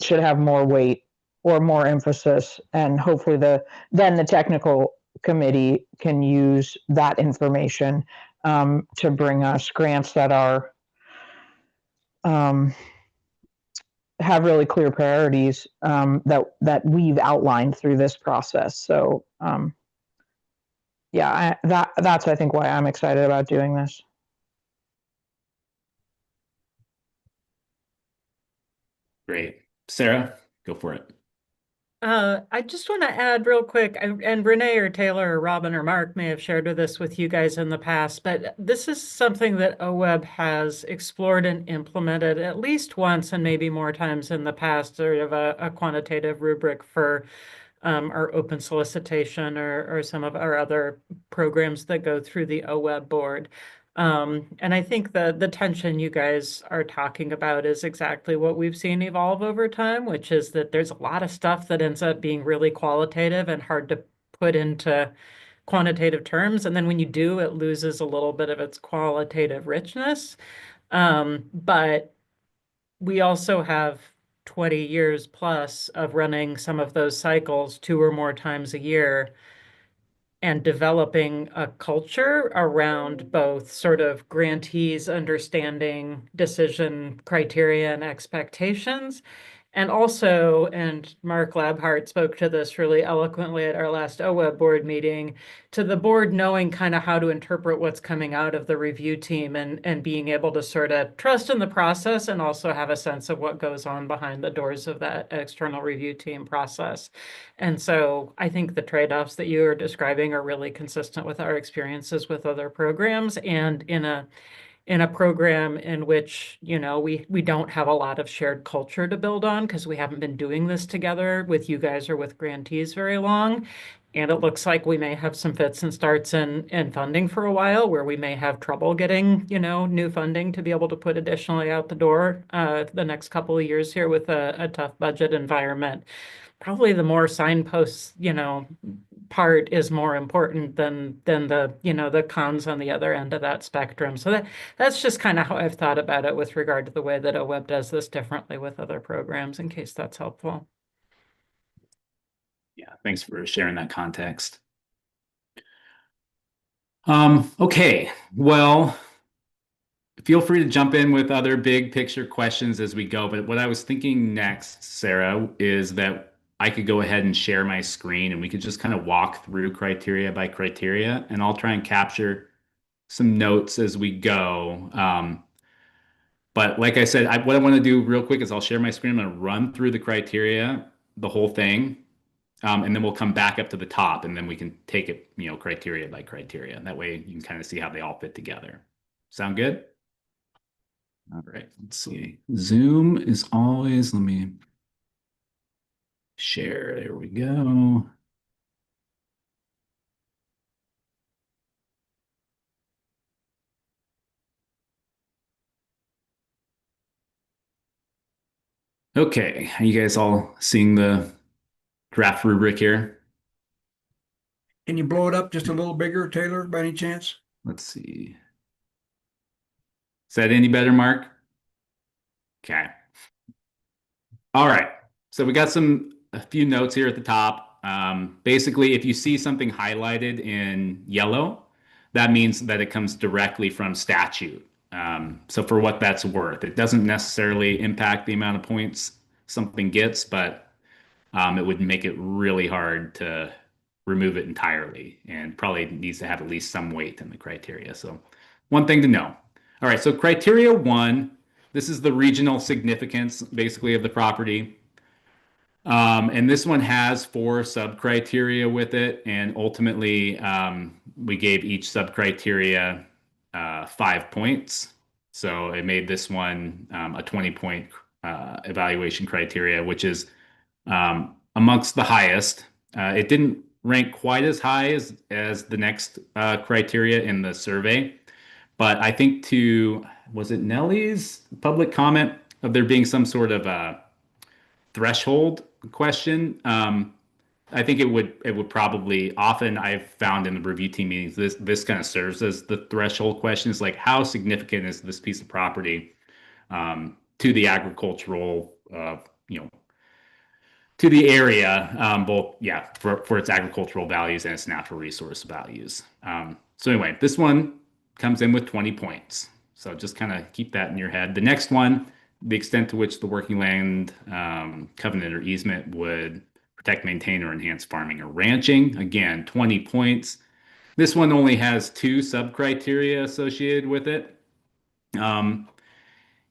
should have more weight or more emphasis, and hopefully then the technical committee can use that information to bring us grants that are have really clear priorities that we've outlined through this process. So yeah, that's I think why I'm excited about doing this. Great. Sarah, go for it. I just want to add real quick, and Renee or Taylor or Robin or Mark may have shared this with you guys in the past, but this is something that OWEB has explored and implemented at least once and maybe more times in the past, sort of a quantitative rubric for our open solicitation or some of our other programs that go through the OWEB board. And I think the tension you guys are talking about is exactly what we've seen evolve over time, which is that there's a lot of stuff that ends up being really qualitative and hard to put into quantitative terms. And then when you do, it loses a little bit of its qualitative richness. But we also have 20 years plus of running some of those cycles 2 or more times a year, and developing a culture around both sort of grantees understanding decision criteria and expectations. And also, and Mark Labhart spoke to this really eloquently at our last OWEB board meeting, to the board knowing kind of how to interpret what's coming out of the review team and being able to sort of trust in the process and also have a sense of what goes on behind the doors of that external review team process. And so I think the trade-offs that you are describing are really consistent with our experiences with other programs, and in a program in which, we don't have a lot of shared culture to build on because we haven't been doing this together with you guys or with grantees very long. And it looks like we may have some fits and starts in funding for a while, where we may have trouble getting, new funding to be able to put additionally out the door the next couple of years here with a tough budget environment. Probably the more signposts, part is more important than the, the cons on the other end of that spectrum. So that's just kind of how I've thought about it with regard to the way that OWEB does this differently with other programs, in case that's helpful. Yeah, thanks for sharing that context. Okay, well, feel free to jump in with other big picture questions as we go. But what I was thinking next, Sarah, is that I could go ahead and share my screen and we could just kind of walk through criteria by criteria, and I'll try and capture some notes as we go. But like I said, what I want to do real quick is I'll share my screen. I'm going to run through the criteria, the whole thing, and then we'll come back up to the top, and then we can take it, criteria by criteria. That way you can kind of see how they all fit together. Sound good? All right, let's see. Zoom is always, let me share. There we go. Okay, are you guys all seeing the draft rubric here? Can you blow it up just a little bigger, Taylor, by any chance? Let's see. Is that any better, Mark? Okay. All right. So we got a few notes here at the top. Basically, if you see something highlighted in yellow, that means that it comes directly from statute. So for what that's worth, it doesn't necessarily impact the amount of points something gets, but it would make it really hard to remove it entirely, and probably needs to have at least some weight in the criteria. So one thing to know. All right, so criteria 1, this is the regional significance basically of the property. And this one has 4 sub-criteria with it, and ultimately we gave each sub-criteria 5 points. So it made this one a 20-point evaluation criteria, which is amongst the highest. It didn't rank quite as high as the next criteria in the survey, but I think was it Nellie's public comment of there being some sort of a threshold question? I think it would probably, often I've found in the review team meetings, this kind of serves as the threshold question. Is like, how significant is this piece of property to the agricultural, to the area, both, for its agricultural values and its natural resource values. So anyway, this one comes in with 20 points. So just kind of keep that in your head. The next one, the extent to which the working land covenant or easement would protect, maintain, or enhance farming or ranching. Again, 20 points. This one only has 2 sub-criteria associated with it.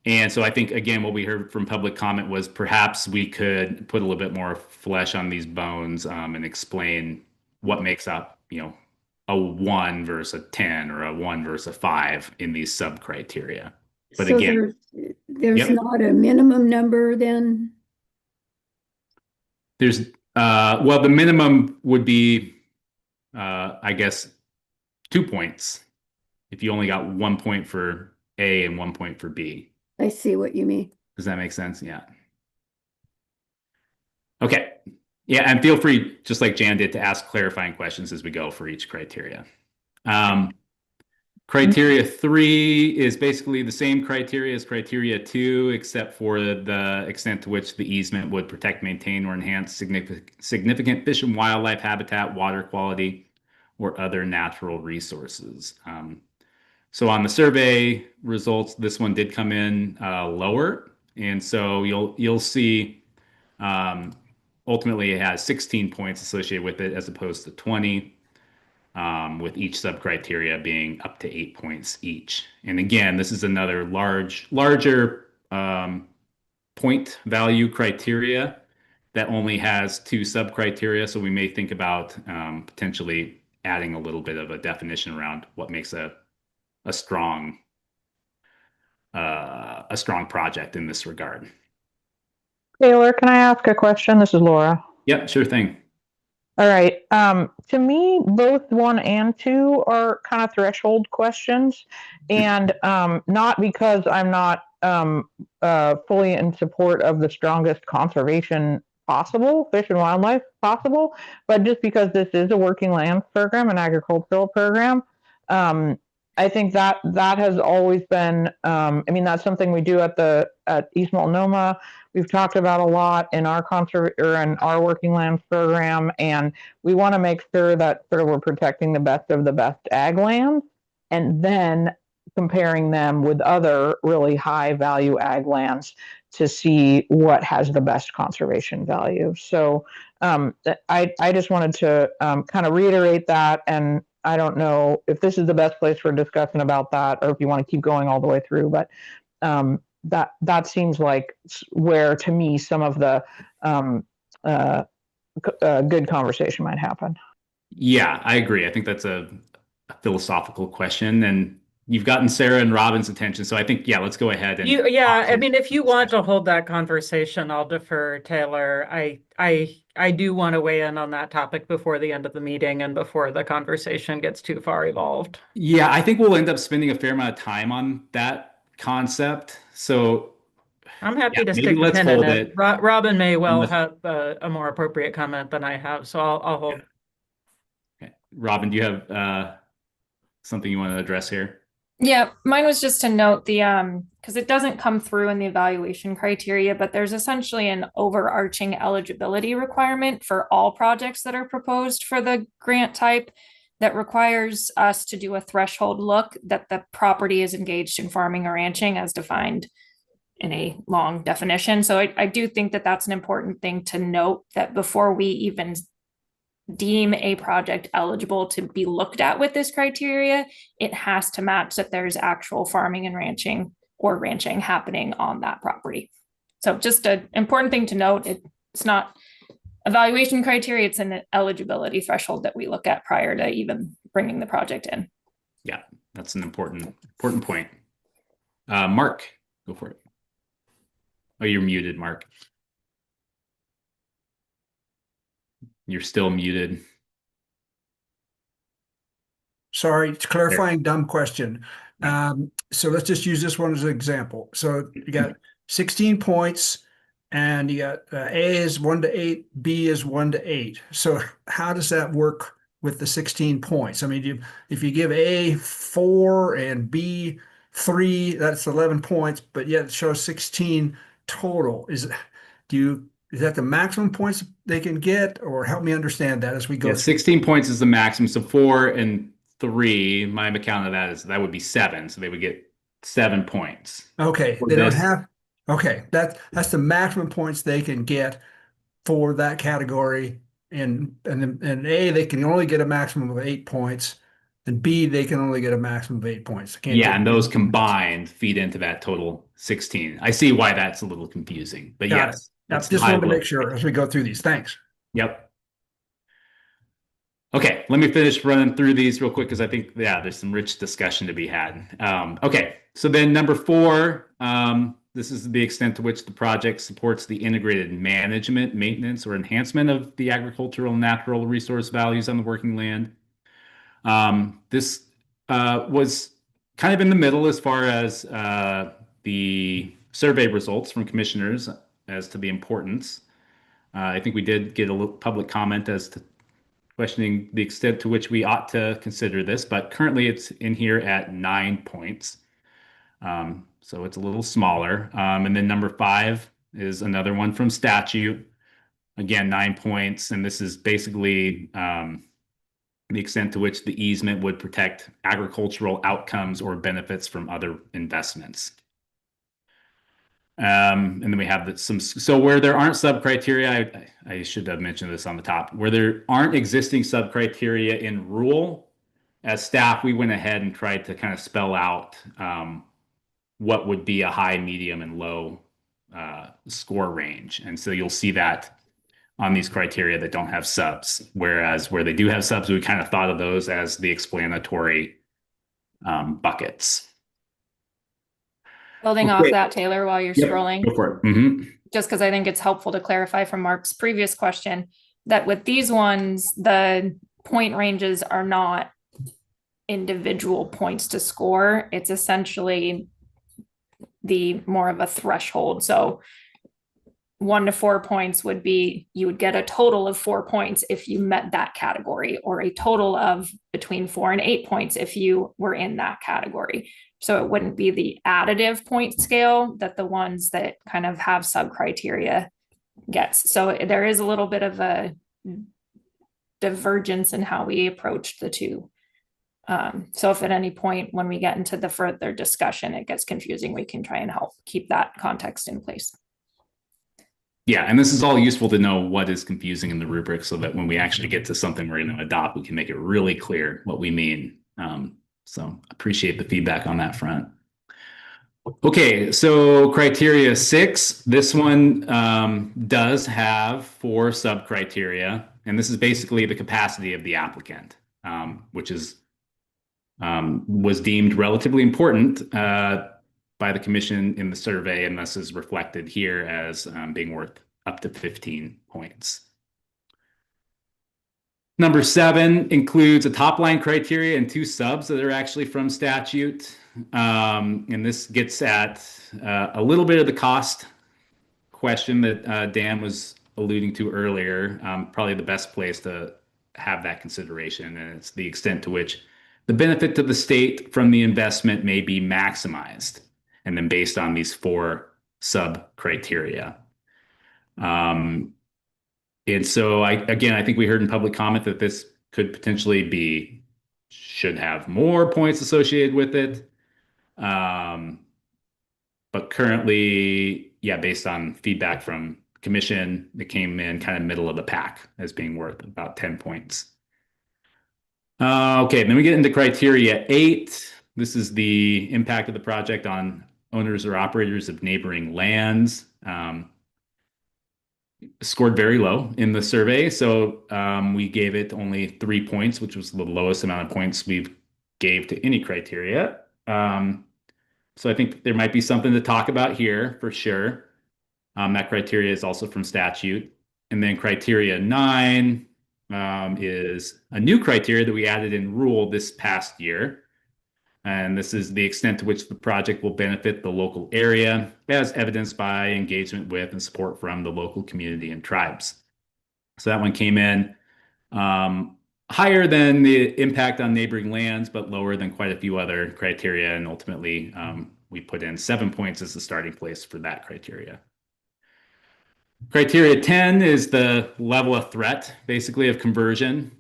And so I think, again, what we heard from public comment was perhaps we could put a little bit more flesh on these bones and explain what makes up, a 1 versus a 10 or a 1 versus a 5 in these sub-criteria. But So again, there's not a minimum number then? there's, well, the minimum would be, I guess, 2 points if you only got 1 point for A and 1 point for B. I see what you mean. Does that make sense? Yeah. Okay. Yeah, and feel free, just like Jan did, to ask clarifying questions as we go for each criteria. Criteria 3 is basically the same criteria as criteria 2, except for the extent to which the easement would protect, maintain, or enhance significant fish and wildlife habitat, water quality, or other natural resources. So on the survey results, this one did come in lower, and so you'll see ultimately it has 16 points associated with it as opposed to 20, with each sub-criteria being up to 8 points each. And again, this is another larger point value criteria that only has 2 sub-criteria, so we may think about potentially adding a little bit of a definition around what makes a strong project in this regard. Taylor, can I ask a question? This is Laura. Yep, sure thing. All right. To me, both 1 and 2 are kind of threshold questions, and not because I'm not fully in support of the strongest conservation possible, fish and wildlife possible, but just because this is a working lands program, an agricultural program. I think that has always been, that's something we do at East Multnomah. We've talked about a lot in our in our working lands program, and we want to make sure that sort of we're protecting the best of the best ag lands, and then comparing them with other really high value ag lands to see what has the best conservation value. So I just wanted to kind of reiterate that, and I don't know if this is the best place for discussion about that, or if you want to keep going all the way through, but that seems like where, to me, some of the good conversation might happen. Yeah, I agree. I think that's a philosophical question, and you've gotten Sarah and Robin's attention, so I think, let's go ahead and if you want to hold that conversation, I'll defer, Taylor. I do want to weigh in on that topic before the end of the meeting and before the conversation gets too far evolved. Yeah, I think we'll end up spending a fair amount of time on that concept. So I'm happy to stick a pin in it. Robin may well have a more appropriate comment than I have, so I'll hold. Okay. Robin, do you have something you want to address here? Yeah, mine was just to note the because it doesn't come through in the evaluation criteria, but there's essentially an overarching eligibility requirement for all projects that are proposed for the grant type that requires us to do a threshold look that the property is engaged in farming or ranching as defined in a long definition. So I do think that that's an important thing to note, that before we even deem a project eligible to be looked at with this criteria, it has to match that there's actual farming and ranching or ranching happening on that property. So just an important thing to note, it's not evaluation criteria, it's an eligibility threshold that we look at prior to even bringing the project in. Yeah, that's an important point. Mark, go for it. Oh, you're muted, Mark. You're still muted. Sorry, it's clarifying dumb question. So let's just use this one as an example. So you got 16 points and you got A is 1 to 8, B is 1 to 8. So how does that work with the 16 points? I mean, if you give A 4 and B 3, that's 11 points, but yet it shows 16 total. Is that the maximum points they can get, or help me understand that as we go? Yeah, 16 points is the maximum. So 4 and 3, my account of that would be 7. So they would get 7 points. Okay, they don't have. Okay, that's the maximum points they can get for that category. And A, they can only get a maximum of 8 points, and B, they can only get a maximum of 8 points. Yeah, and those combined feed into that total 16. I see why that's a little confusing, but yes. Just wanted to make sure as we go through these. Thanks. Yep. Okay, let me finish running through these real quick because I think, yeah, there's some rich discussion to be had. Okay, so then number 4, this is the extent to which the project supports the integrated management, maintenance, or enhancement of the agricultural and natural resource values on the working land. This was kind of in the middle as far as the survey results from commissioners as to the importance. I think we did get a little public comment as to questioning the extent to which we ought to consider this, but currently it's in here at 9 points. So it's a little smaller. And then number 5 is another one from statute. Again, 9 points. And this is basically the extent to which the easement would protect agricultural outcomes or benefits from other investments. And then we have so where there aren't sub-criteria, I should have mentioned this on the top, where there aren't existing sub-criteria in rule, as staff, we went ahead and tried to kind of spell out what would be a high, medium, and low score range. And so you'll see that on these criteria that don't have subs, whereas where they do have subs, we kind of thought of those as the explanatory buckets. Building off that, Taylor, while you're scrolling, go for it. Just because I think it's helpful to clarify from Mark's previous question that with these ones, the point ranges are not individual points to score. It's essentially the more of a threshold. So 1 to 4 points would be, you would get a total of 4 points if you met that category, or a total of between 4 and 8 points if you were in that category. So it wouldn't be the additive point scale that the ones that kind of have sub criteria gets. So there is a little bit of a divergence in how we approach the two. So if at any point when we get into the further discussion, it gets confusing, we can try and help keep that context in place. Yeah, and this is all useful to know what is confusing in the rubric so that when we actually get to something we're going to adopt, we can make it really clear what we mean. So appreciate the feedback on that front. Okay, so criteria 6, this one does have 4 sub-criteria, and this is basically the capacity of the applicant, which is was deemed relatively important by the commission in the survey, and thus is reflected here as being worth up to 15 points. Number 7 includes a top line criteria and 2 subs that are actually from statute. And this gets at a little bit of the cost question that Dan was alluding to earlier. Probably the best place to have that consideration, and it's the extent to which the benefit to the state from the investment may be maximized. And then based on these 4 sub criteria. And so I think we heard in public comment that this could potentially should have more points associated with it. But currently, based on feedback from commission, it came in kind of middle of the pack as being worth about 10 points. Okay, then we get into criteria 8. This is the impact of the project on owners or operators of neighboring lands. Scored very low in the survey, so we gave it only 3 points, which was the lowest amount of points we've gave to any criteria. So I think there might be something to talk about here for sure. That criteria is also from statute. And then criteria 9 is a new criteria that we added in rule this past year. And this is the extent to which the project will benefit the local area, as evidenced by engagement with and support from the local community and tribes. So that one came in higher than the impact on neighboring lands, but lower than quite a few other criteria. And ultimately, we put in 7 points as the starting place for that criteria. Criteria 10 is the level of threat, basically, of conversion.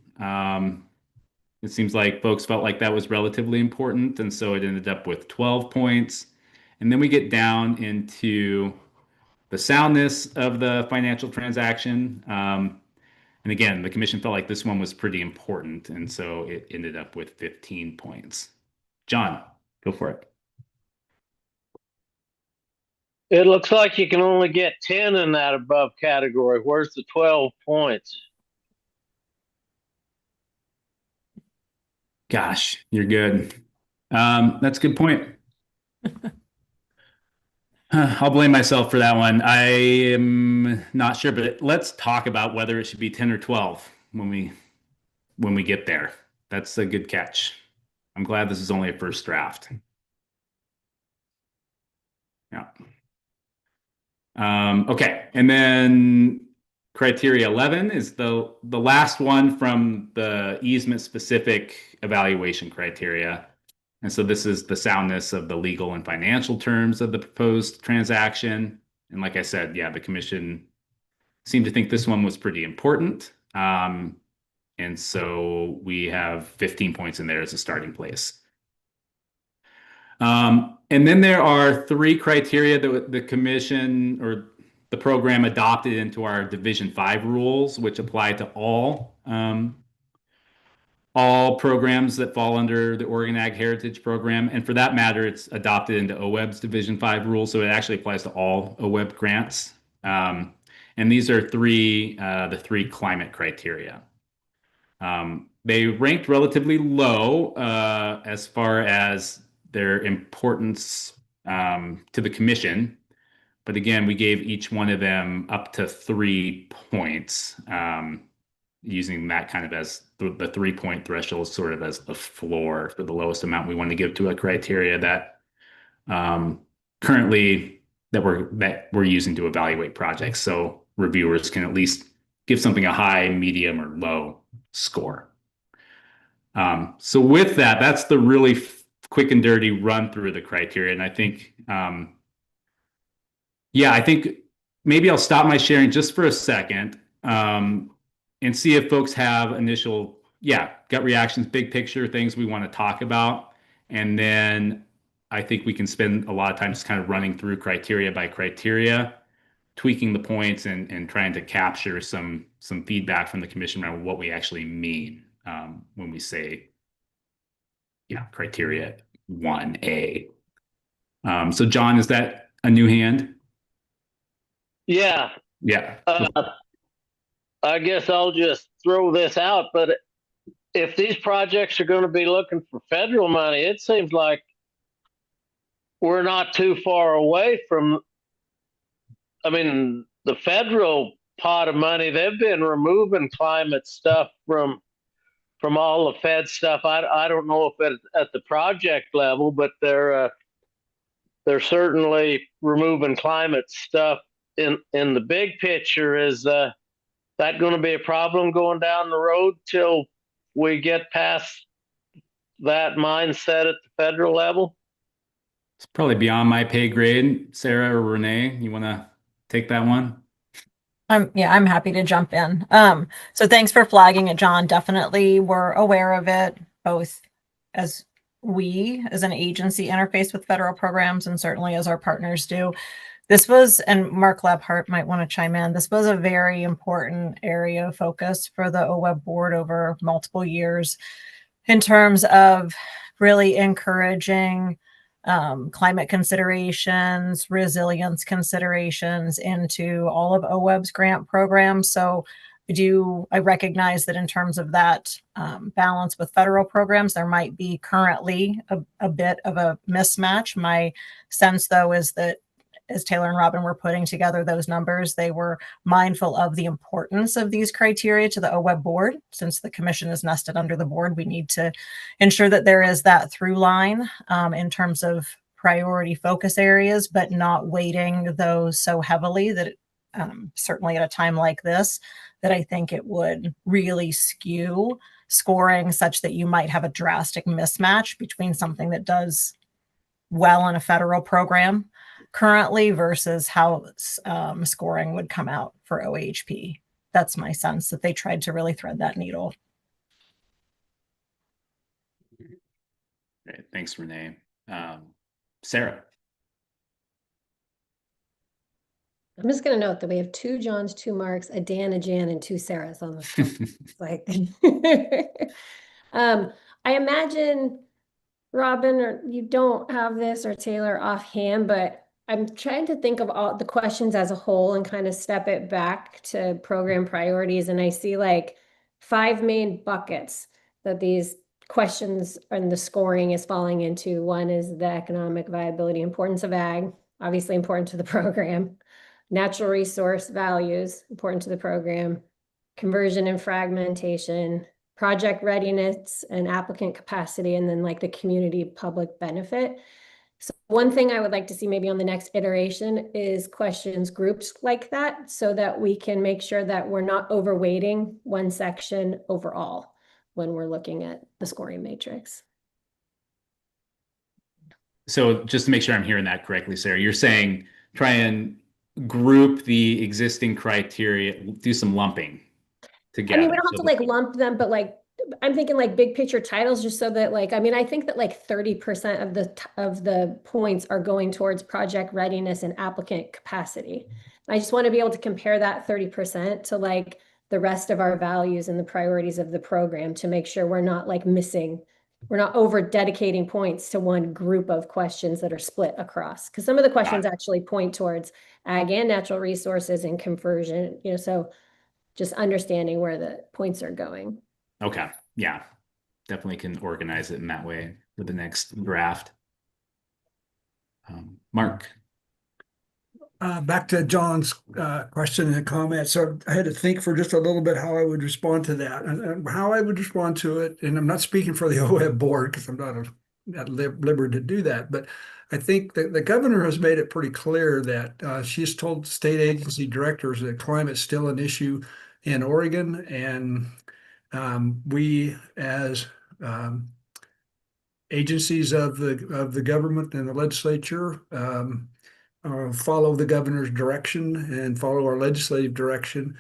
It seems like folks felt like that was relatively important, and so it ended up with 12 points. And then we get down into the soundness of the financial transaction. And again, the commission felt like this one was pretty important, and so it ended up with 15 points. John, go for it. It looks like you can only get 10 in that above category. Where's the 12 points? Gosh, you're good. That's a good point. I'll blame myself for that one. I am not sure, but let's talk about whether it should be 10 or 12 when we get there. That's a good catch. I'm glad this is only a first draft. Yeah. Okay, and then criteria 11 is the last one from the easement specific evaluation criteria. And so this is the soundness of the legal and financial terms of the proposed transaction. And like I said, the commission seemed to think this one was pretty important. And so we have 15 points in there as a starting place. And then there are 3 criteria that the commission or the program adopted into our Division 5 rules, which apply to all programs that fall under the Oregon Ag Heritage Program. And for that matter, it's adopted into OWEB's Division 5 rules, so it actually applies to all OWEB grants. And these are the 3 climate criteria. They ranked relatively low as far as their importance to the commission. But again, we gave each one of them up to 3 points, using that kind of as the 3-point threshold sort of as the floor for the lowest amount we want to give to a criteria that currently that we're using to evaluate projects. So reviewers can at least give something a high, medium, or low score. So with that, that's the really quick and dirty run through the criteria. And I think, I think maybe I'll stop my sharing just for a second and see if folks have initial, gut reactions, big picture things we want to talk about. And then I think we can spend a lot of time just kind of running through criteria by criteria, tweaking the points and trying to capture some feedback from the commission around what we actually mean when we say, criteria 1A. So John, is that a new hand? Yeah. Yeah. I guess I'll just throw this out, but if these projects are going to be looking for federal money, it seems like we're not too far away from, the federal pot of money. They've been removing climate stuff from all the Fed stuff. I don't know if at the project level, but they're certainly removing climate stuff in the big picture. Is that going to be a problem going down the road till we get past that mindset at the federal level? It's probably beyond my pay grade. Sarah or Renee, you want to take that one? I'm happy to jump in. So thanks for flagging it, John. Definitely we're aware of it, both as we as an agency interface with federal programs and certainly as our partners do. This was, and Mark Labhart might want to chime in, this was a very important area of focus for the OWEB board over multiple years in terms of really encouraging climate considerations, resilience considerations into all of OWEB's grant programs. So I recognize that in terms of that balance with federal programs, there might be currently a bit of a mismatch. My sense, though, is that as Taylor and Robin were putting together those numbers, they were mindful of the importance of these criteria to the OWEB board. Since the commission is nested under the board, we need to ensure that there is that through line in terms of priority focus areas, but not weighting those so heavily that certainly at a time like this, that I think it would really skew scoring such that you might have a drastic mismatch between something that does well in a federal program currently versus how scoring would come out for OHP. That's my sense, that they tried to really thread that needle. Great. Thanks, Renee. Sarah. I'm just going to note that we have 2 Johns, 2 Marks, a Dan, a Jan, and 2 Sarahs on the phone. It's like, I imagine, Robin, or you don't have this, or Taylor offhand, but I'm trying to think of all the questions as a whole and kind of step it back to program priorities. And I see like 5 main buckets that these questions and the scoring is falling into. One is the economic viability, importance of ag, obviously important to the program. Natural resource values, important to the program. Conversion and fragmentation, project readiness and applicant capacity, and then like the community public benefit. So one thing I would like to see maybe on the next iteration is questions groups like that, so that we can make sure that we're not overweighting one section overall when we're looking at the scoring matrix. So just to make sure I'm hearing that correctly, Sarah, you're saying try and group the existing criteria, do some lumping together. I mean, we don't have to like lump them, but like I'm thinking like big picture titles, just so that like, I mean, I think that like 30% of the points are going towards project readiness and applicant capacity. I just want to be able to compare that 30% to like the rest of our values and the priorities of the program to make sure we're not like missing, we're not over dedicating points to one group of questions that are split across. Because some of the questions actually point towards ag and natural resources and conversion, you know, so just understanding where the points are going. Okay. Yeah. Definitely can organize it in that way for the next draft. Mark. Back to John's question and comment. So I had to think for just a little bit how I would respond to that and how I would respond to it. And I'm not speaking for the OWEB board because I'm not at liberty to do that. But I think that the governor has made it pretty clear that she's told state agency directors that climate's still an issue in Oregon, and we as agencies of the government and the legislature follow the governor's direction and follow our legislative direction.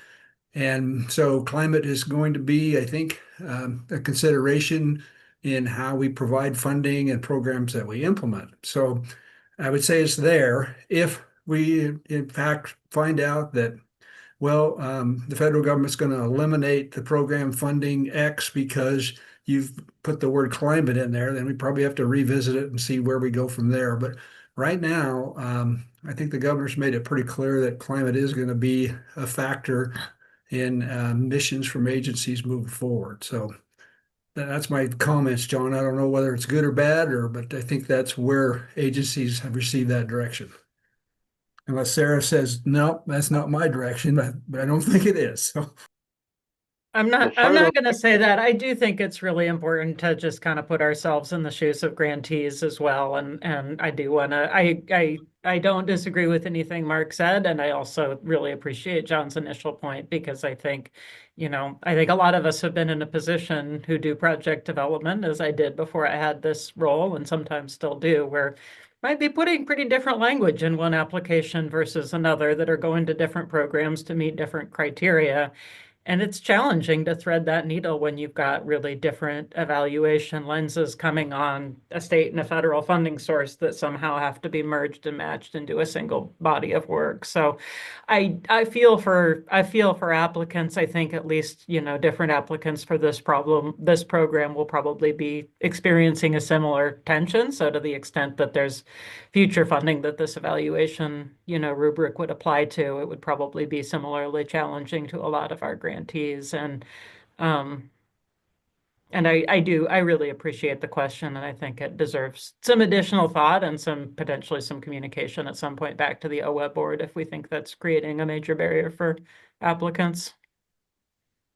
And so climate is going to be, I think, a consideration in how we provide funding and programs that we implement. So I would say it's there. If we in fact find out that, well, the federal government's going to eliminate the program funding X because you've put the word climate in there, then we probably have to revisit it and see where we go from there. But right now, I think the governor's made it pretty clear that climate is going to be a factor in missions from agencies moving forward. So that's my comments, John. I don't know whether it's good or bad, but I think that's where agencies have received that direction. Unless Sarah says, no, that's not my direction, but I don't think it is. So. I'm not going to say that. I do think it's really important to just kind of put ourselves in the shoes of grantees as well. And I do want to, I don't disagree with anything Mark said. And I also really appreciate John's initial point, because I think You know, I think a lot of us have been in a position who do project development, as I did before I had this role, and sometimes still do, where might be putting pretty different language in one application versus another that are going to different programs to meet different criteria. And it's challenging to thread that needle when you've got really different evaluation lenses coming on a state and a federal funding source that somehow have to be merged and matched into a single body of work. So I feel for applicants. I think at least, you know, different applicants for this program will probably be experiencing a similar tension. So to the extent that there's future funding that this evaluation, you know, rubric would apply to, it would probably be similarly challenging to a lot of our grantees. And I really appreciate the question, and I think it deserves some additional thought and potentially some communication at some point back to the OWEB board if we think that's creating a major barrier for applicants.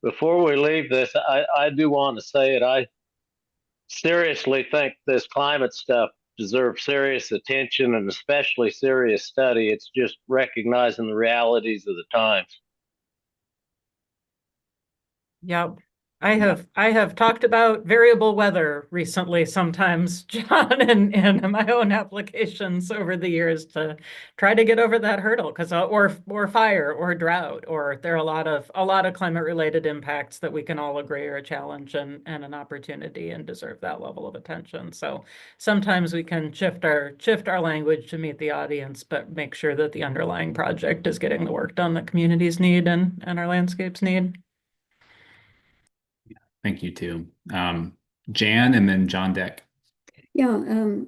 Before we leave this, I do want to say it. I seriously think this climate stuff deserves serious attention and especially serious study. It's just recognizing the realities of the times. Yep. I have talked about variable weather recently sometimes, John, in my own applications over the years to try to get over that hurdle, because or fire or drought, or there are a lot of climate related impacts that we can all agree are a challenge and an opportunity and deserve that level of attention. So sometimes we can shift our language to meet the audience, but make sure that the underlying project is getting the work done that communities need and our landscapes need. Thank you too. Jan and then John Deck. Yeah,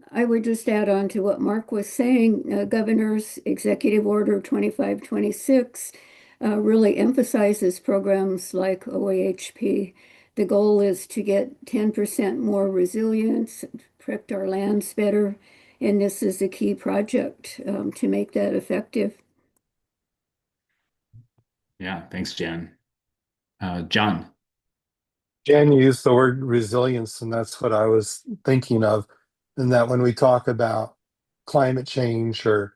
I would just add on to what Mark was saying. Governor's Executive Order 2526 really emphasizes programs like OAHP. The goal is to get 10% more resilience, protect our lands better, and this is a key project to make that effective. Yeah, thanks, Jan. John. Jan used the word resilience, and that's what I was thinking of. And that when we talk about climate change or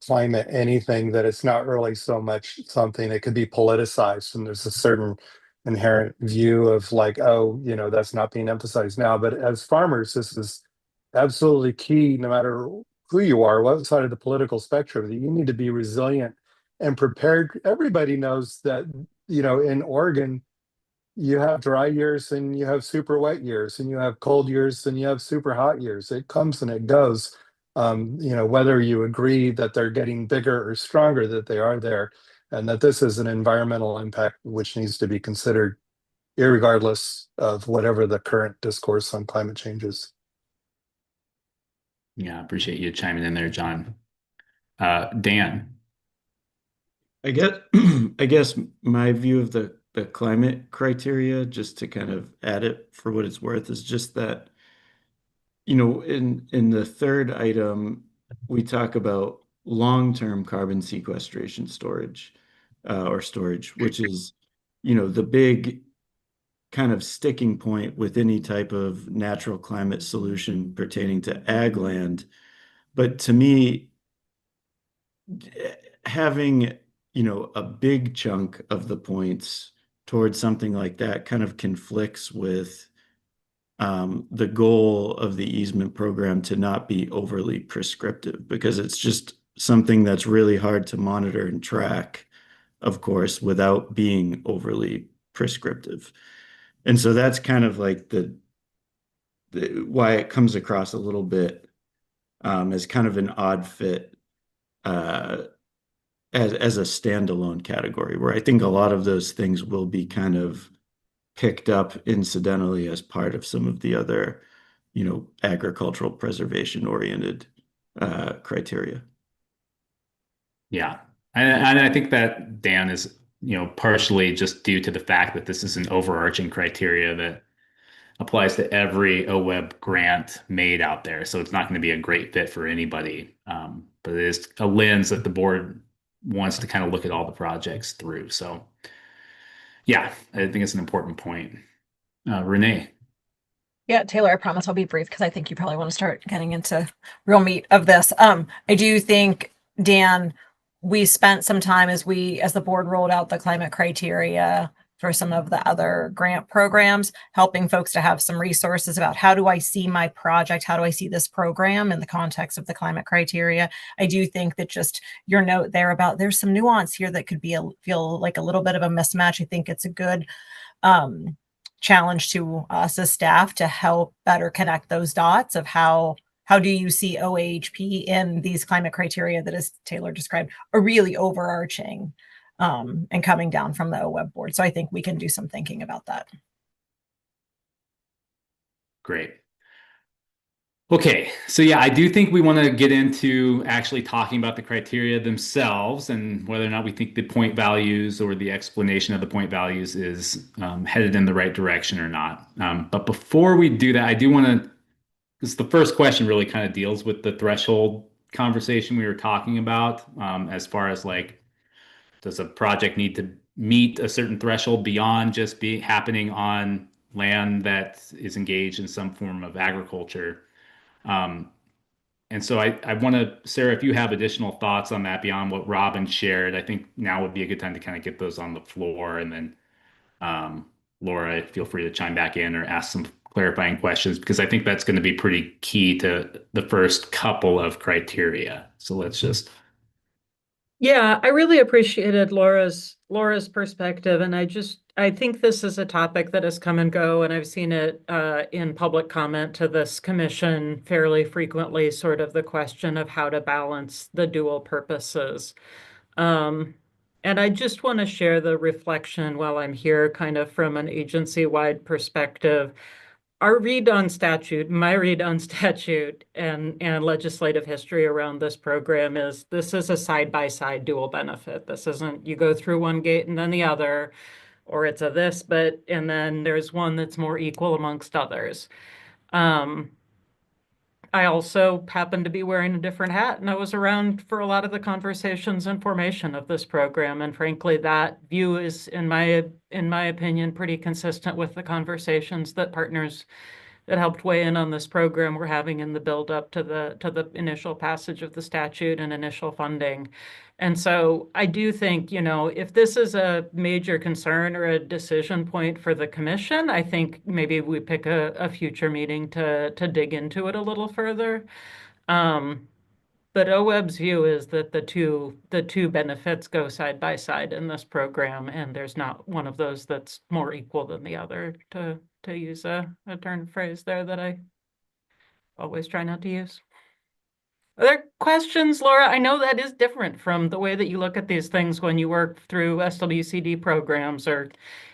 climate anything, that it's not really so much something that could be politicized. And there's a certain inherent view of like, oh, you know, that's not being emphasized now. But as farmers, this is absolutely key, no matter who you are, what side of the political spectrum, that you need to be resilient and prepared. Everybody knows that, you know, in Oregon, you have dry years and you have super wet years, and you have cold years and you have super hot years. It comes and it goes. You know, whether you agree that they're getting bigger or stronger, that they are there, and that this is an environmental impact which needs to be considered irregardless of whatever the current discourse on climate change is. Yeah, appreciate you chiming in there, John. Dan. I guess my view of the climate criteria, just to kind of add it for what it's worth, is just that, you know, in the third item, we talk about long-term carbon sequestration storage, which is, you know, the big kind of sticking point with any type of natural climate solution pertaining to ag land. But to me, having, you know, a big chunk of the points towards something like that kind of conflicts with the goal of the easement program to not be overly prescriptive, because it's just something that's really hard to monitor and track, of course, without being overly prescriptive. And so that's kind of like the why it comes across a little bit as kind of an odd fit as a standalone category, where I think a lot of those things will be kind of picked up incidentally as part of some of the other, you know, agricultural preservation oriented criteria. Yeah. And I think that, Dan, is, you know, partially just due to the fact that this is an overarching criteria that applies to every OWEB grant made out there. So it's not going to be a great fit for anybody. But it is a lens that the board wants to kind of look at all the projects through. So yeah, I think it's an important point. Renee. Yeah, Taylor, I promise I'll be brief because I think you probably want to start getting into real meat of this. I do think, Dan, we spent some time as the board rolled out the climate criteria for some of the other grant programs, helping folks to have some resources about how do I see my project? How do I see this program in the context of the climate criteria? I do think that just your note there about there's some nuance here that could be feel like a little bit of a mismatch. I think it's a good challenge to us as staff to help better connect those dots of how do you see OAHP in these climate criteria that, as Taylor described, are really overarching and coming down from the OWEB board. So I think we can do some thinking about that. Great. Okay, so yeah, I do think we want to get into actually talking about the criteria themselves and whether or not we think the point values or the explanation of the point values is headed in the right direction or not. But before we do that, I do want to, because the first question really kind of deals with the threshold conversation we were talking about, as far as like, does a project need to meet a certain threshold beyond just happening on land that is engaged in some form of agriculture? And so I want to, Sarah, if you have additional thoughts on that beyond what Robin shared, I think now would be a good time to kind of get those on the floor. And then Laura, feel free to chime back in or ask some clarifying questions, because I think that's going to be pretty key to the first couple of criteria. So let's just. Yeah, I really appreciated Laura's perspective, and I think this is a topic that has come and go, and I've seen it in public comment to this commission fairly frequently, sort of the question of how to balance the dual purposes. And I just want to share the reflection while I'm here, kind of from an agency-wide perspective. Our read on statute, my read on statute and legislative history around this program is this is a side-by-side dual benefit. This isn't you go through one gate and then the other, or it's a this, but, and then there's one that's more equal amongst others. I also happen to be wearing a different hat, and I was around for a lot of the conversations and formation of this program. And frankly, that view is, in my opinion, pretty consistent with the conversations that partners that helped weigh in on this program were having in the build up to the initial passage of the statute and initial funding. And so I do think, you know, if this is a major concern or a decision point for the commission, I think maybe we pick a future meeting to dig into it a little further. But OWEB's view is that the two benefits go side by side in this program, and there's not one of those that's more equal than the other, to use a turn phrase there that I always try not to use. Are there questions, Laura? I know that is different from the way that you look at these things when you work through SWCD programs, or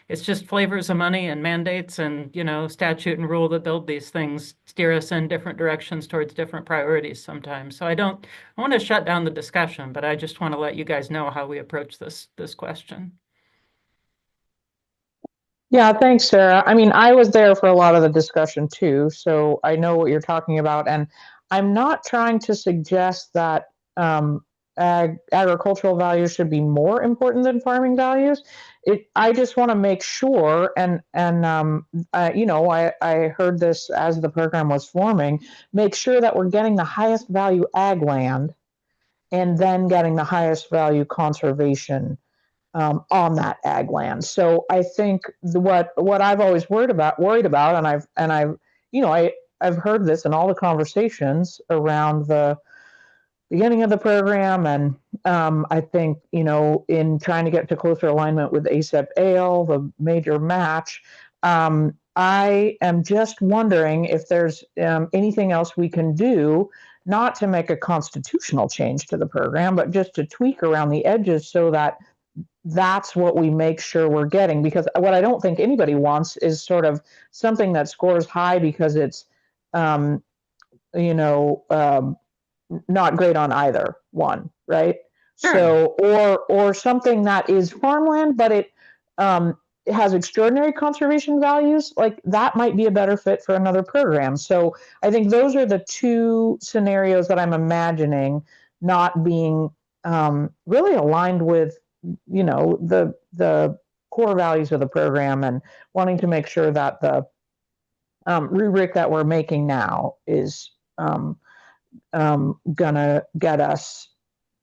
it's just flavors of money and mandates and, you know, statute and rule that build these things steer us in different directions towards different priorities sometimes. So I want to shut down the discussion, but I just want to let you guys know how we approach this question. Yeah, thanks, Sarah. I mean, I was there for a lot of the discussion too, so I know what you're talking about. And I'm not trying to suggest that agricultural values should be more important than farming values. I just want to make sure, and you know, I heard this as the program was forming, make sure that we're getting the highest value ag land and then getting the highest value conservation on that ag land. So I think what I've always worried about, and I've you know, I've heard this in all the conversations around the beginning of the program, and I think, you know, in trying to get to closer alignment with ACEP-AL, the major match, I am just wondering if there's anything else we can do, not to make a constitutional change to the program, but just to tweak around the edges so that that's what we make sure we're getting. Because what I don't think anybody wants is sort of something that scores high because it's, you know, not great on either one, right? Sure. So, or something that is farmland, but it has extraordinary conservation values, like that might be a better fit for another program. So I think those are the two scenarios that I'm imagining not being really aligned with, you know, the core values of the program, and wanting to make sure that the rubric that we're making now is gonna get us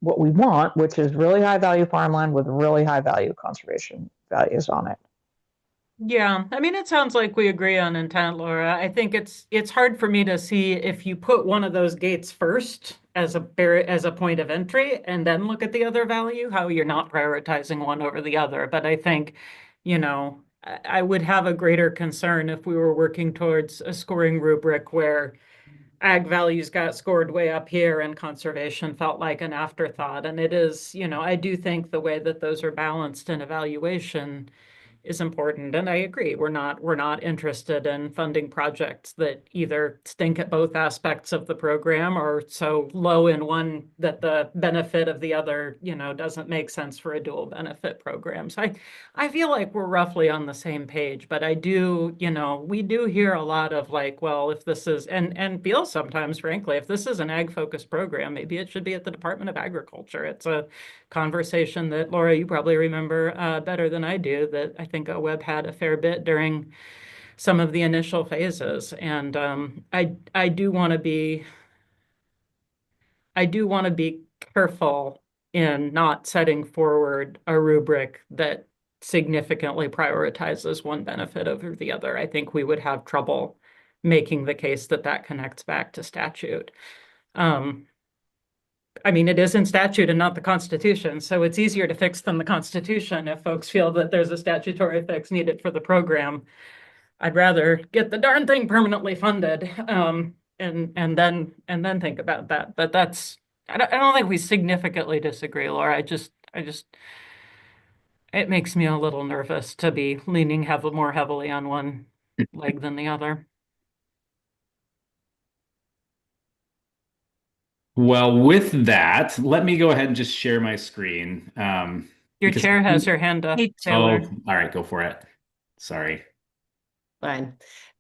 what we want, which is really high value farmland with really high value conservation values on it. Yeah, I mean, it sounds like we agree on intent, Laura. I think it's hard for me to see if you put one of those gates first as a point of entry and then look at the other value, how you're not prioritizing one over the other. But I think, I would have a greater concern if we were working towards a scoring rubric where ag values got scored way up here and conservation felt like an afterthought. And it is, I do think the way that those are balanced in evaluation is important. And I agree, we're not interested in funding projects that either stink at both aspects of the program or so low in one that the benefit of the other, doesn't make sense for a dual benefit program. So I feel like we're roughly on the same page, but I do, we do hear a lot of like, well, if this is, and feel sometimes, frankly, if this is an ag focused program, maybe it should be at the Department of Agriculture. It's a conversation that, Laura, you probably remember better than I do, that I think OWEB had a fair bit during some of the initial phases. And I do want to be careful in not setting forward a rubric that significantly prioritizes one benefit over the other. I think we would have trouble making the case that that connects back to statute. I mean, it is in statute and not the Constitution, so it's easier to fix than the Constitution if folks feel that there's a statutory fix needed for the program. I'd rather get the darn thing permanently funded, and then think about that. But I don't think we significantly disagree, Laura. It makes me a little nervous to be leaning more heavily on one leg than the other. Well, with that, let me go ahead and just share my screen. Your chair has her hand up, Taylor. Oh, all right, go for it. Sorry. Fine.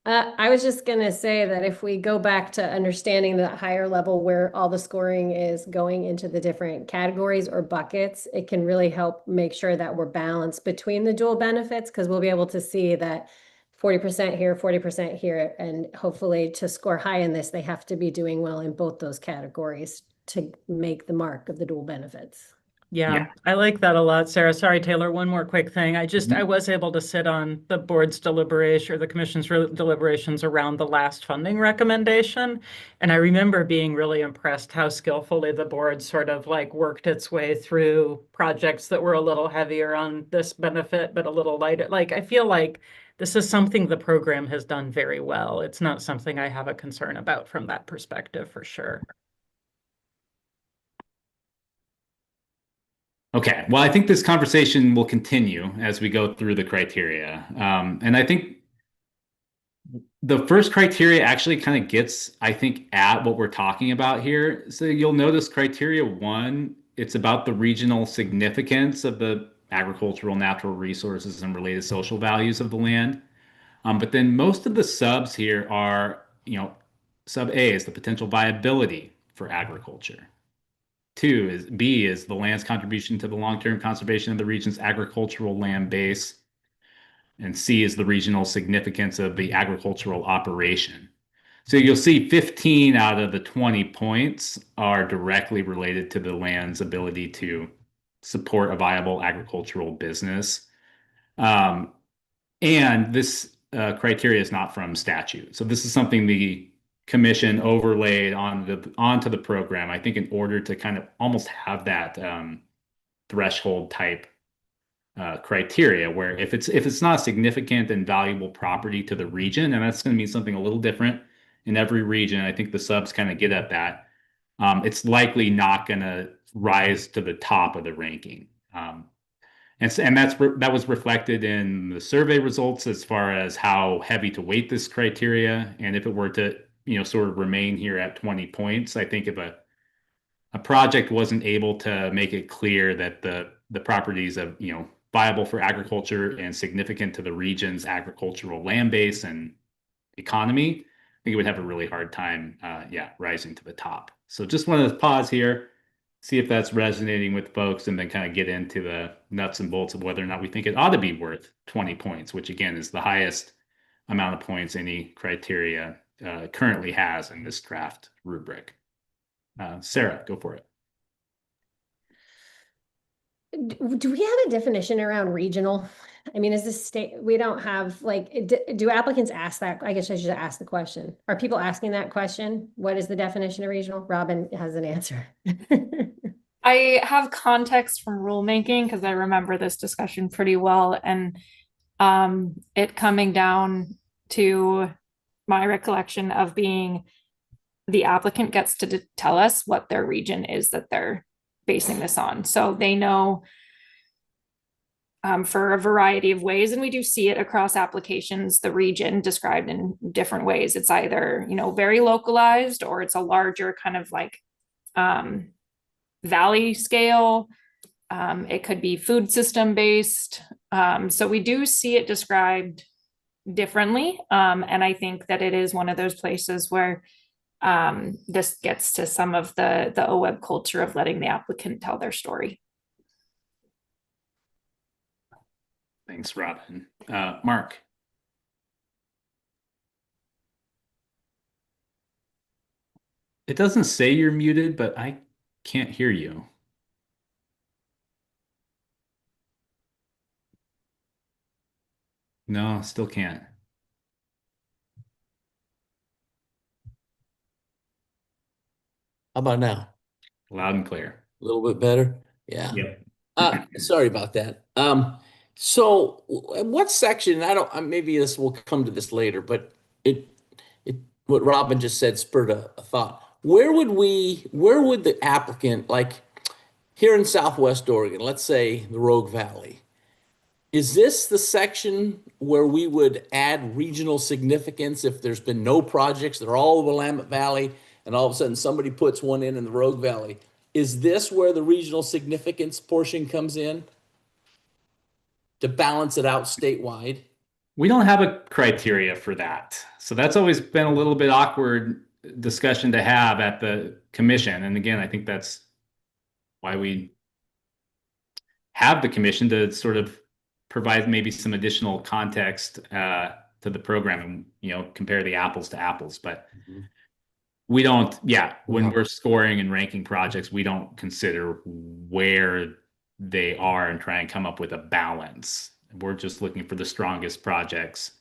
I was just going to say that if we go back to understanding the higher level where all the scoring is going into the different categories or buckets, it can really help make sure that we're balanced between the dual benefits, because we'll be able to see that 40% here, 40% here, and hopefully to score high in this, they have to be doing well in both those categories to make the mark of the dual benefits. Yeah, I like that a lot, Sarah. Sorry, Taylor, one more quick thing. I was able to sit on the board's deliberation or the commission's deliberations around the last funding recommendation. And I remember being really impressed how skillfully the board sort of like worked its way through projects that were a little heavier on this benefit, but a little lighter. Like, I feel like this is something the program has done very well. It's not something I have a concern about from that perspective, for sure. Okay, well, I think this conversation will continue as we go through the criteria. And I think the first criteria actually kind of gets, I think, at what we're talking about here. So you'll notice criteria 1, it's about the regional significance of the agricultural, natural resources, and related social values of the land. But then most of the subs here are, sub A is the potential viability for agriculture. B is the land's contribution to the long-term conservation of the region's agricultural land base. And C is the regional significance of the agricultural operation. So you'll see 15 out of the 20 points are directly related to the land's ability to support a viable agricultural business. And this criteria is not from statute. So this is something the commission overlaid onto the program, I think, in order to kind of almost have that threshold type criteria, where if it's not a significant and valuable property to the region, and that's going to mean something a little different in every region, I think the subs kind of get at that. It's likely not going to rise to the top of the ranking. And that was reflected in the survey results as far as how heavy to weight this criteria. And if it were to, sort of remain here at 20 points, I think if a project wasn't able to make it clear that the properties of, viable for agriculture and significant to the region's agricultural land base and economy, I think it would have a really hard time, rising to the top. So just wanted to pause here, see if that's resonating with folks, and then kind of get into the nuts and bolts of whether or not we think it ought to be worth 20 points, which again is the highest amount of points any criteria currently has in this draft rubric. Sarah, go for it. Do we have a definition around regional? I mean, is this state, we don't have like, do applicants ask that? I guess I should ask the question. Are people asking that question? What is the definition of regional? Robin has an answer. I have context from rulemaking because I remember this discussion pretty well, and it coming down to my recollection of being the applicant gets to tell us what their region is that they're basing this on. So they know for a variety of ways, and we do see it across applications, the region described in different ways. It's either, you know, very localized, or it's a larger kind of like valley scale. It could be food system based. So we do see it described differently. And I think that it is one of those places where this gets to some of the OWEB culture of letting the applicant tell their story. Thanks, Robin. Mark. It doesn't say you're muted, but I can't hear you. No, still can't. How about now? Loud and clear. A little bit better? Yeah. Yep. Sorry about that. So what section, I don't, maybe this will come to this later, but what Robin just said spurred a thought. Where would the applicant, like here in Southwest Oregon, let's say the Rogue Valley, is this the section where we would add regional significance if there's been no projects, they're all over Willamette Valley, and all of a sudden somebody puts one in the Rogue Valley? Is this where the regional significance portion comes in to balance it out statewide? We don't have a criteria for that. So that's always been a little bit awkward discussion to have at the commission. And again, I think that's why we have the commission, to sort of provide maybe some additional context to the program and, you know, compare the apples to apples. But we don't, when we're scoring and ranking projects, we don't consider where they are and try and come up with a balance. We're just looking for the strongest projects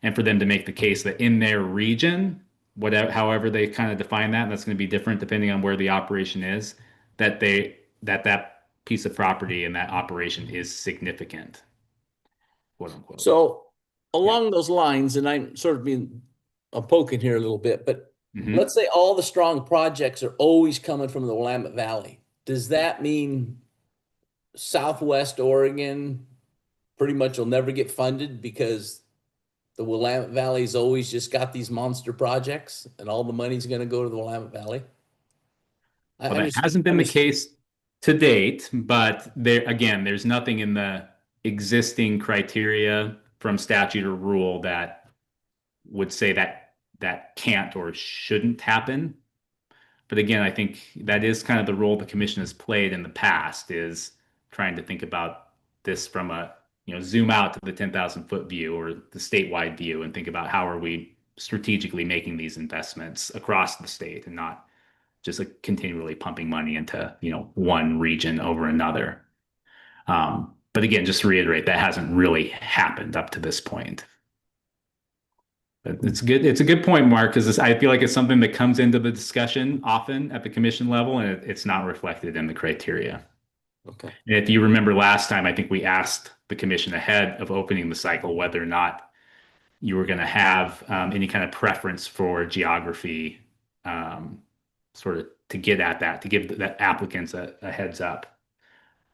and for them to make the case that in their region, whatever, however they kind of define that, and that's going to be different depending on where the operation is, that that piece of property and that operation is significant, quote unquote. So along those lines, and I'm sort of I'm poking here a little bit, but let's say all the strong projects are always coming from the Willamette Valley. Does that mean Southwest Oregon pretty much will never get funded because the Willamette Valley's always just got these monster projects and all the money's going to go to the Willamette Valley? Well, that hasn't been the case to date, but there's nothing in the existing criteria from statute or rule that would say that can't or shouldn't happen. But again, I think that is kind of the role the commission has played in the past, is trying to think about this from a, zoom out to the 10,000 foot view or the statewide view and think about how are we strategically making these investments across the state and not just like continually pumping money into, one region over another. But again, just to reiterate, that hasn't really happened up to this point. But it's good. It's a good point, Mark, because I feel like it's something that comes into the discussion often at the commission level, and it's not reflected in the criteria. Okay. And if you remember last time, I think we asked the commission ahead of opening the cycle whether or not you were going to have any kind of preference for geography, sort of to get at that, to give the applicants a heads up.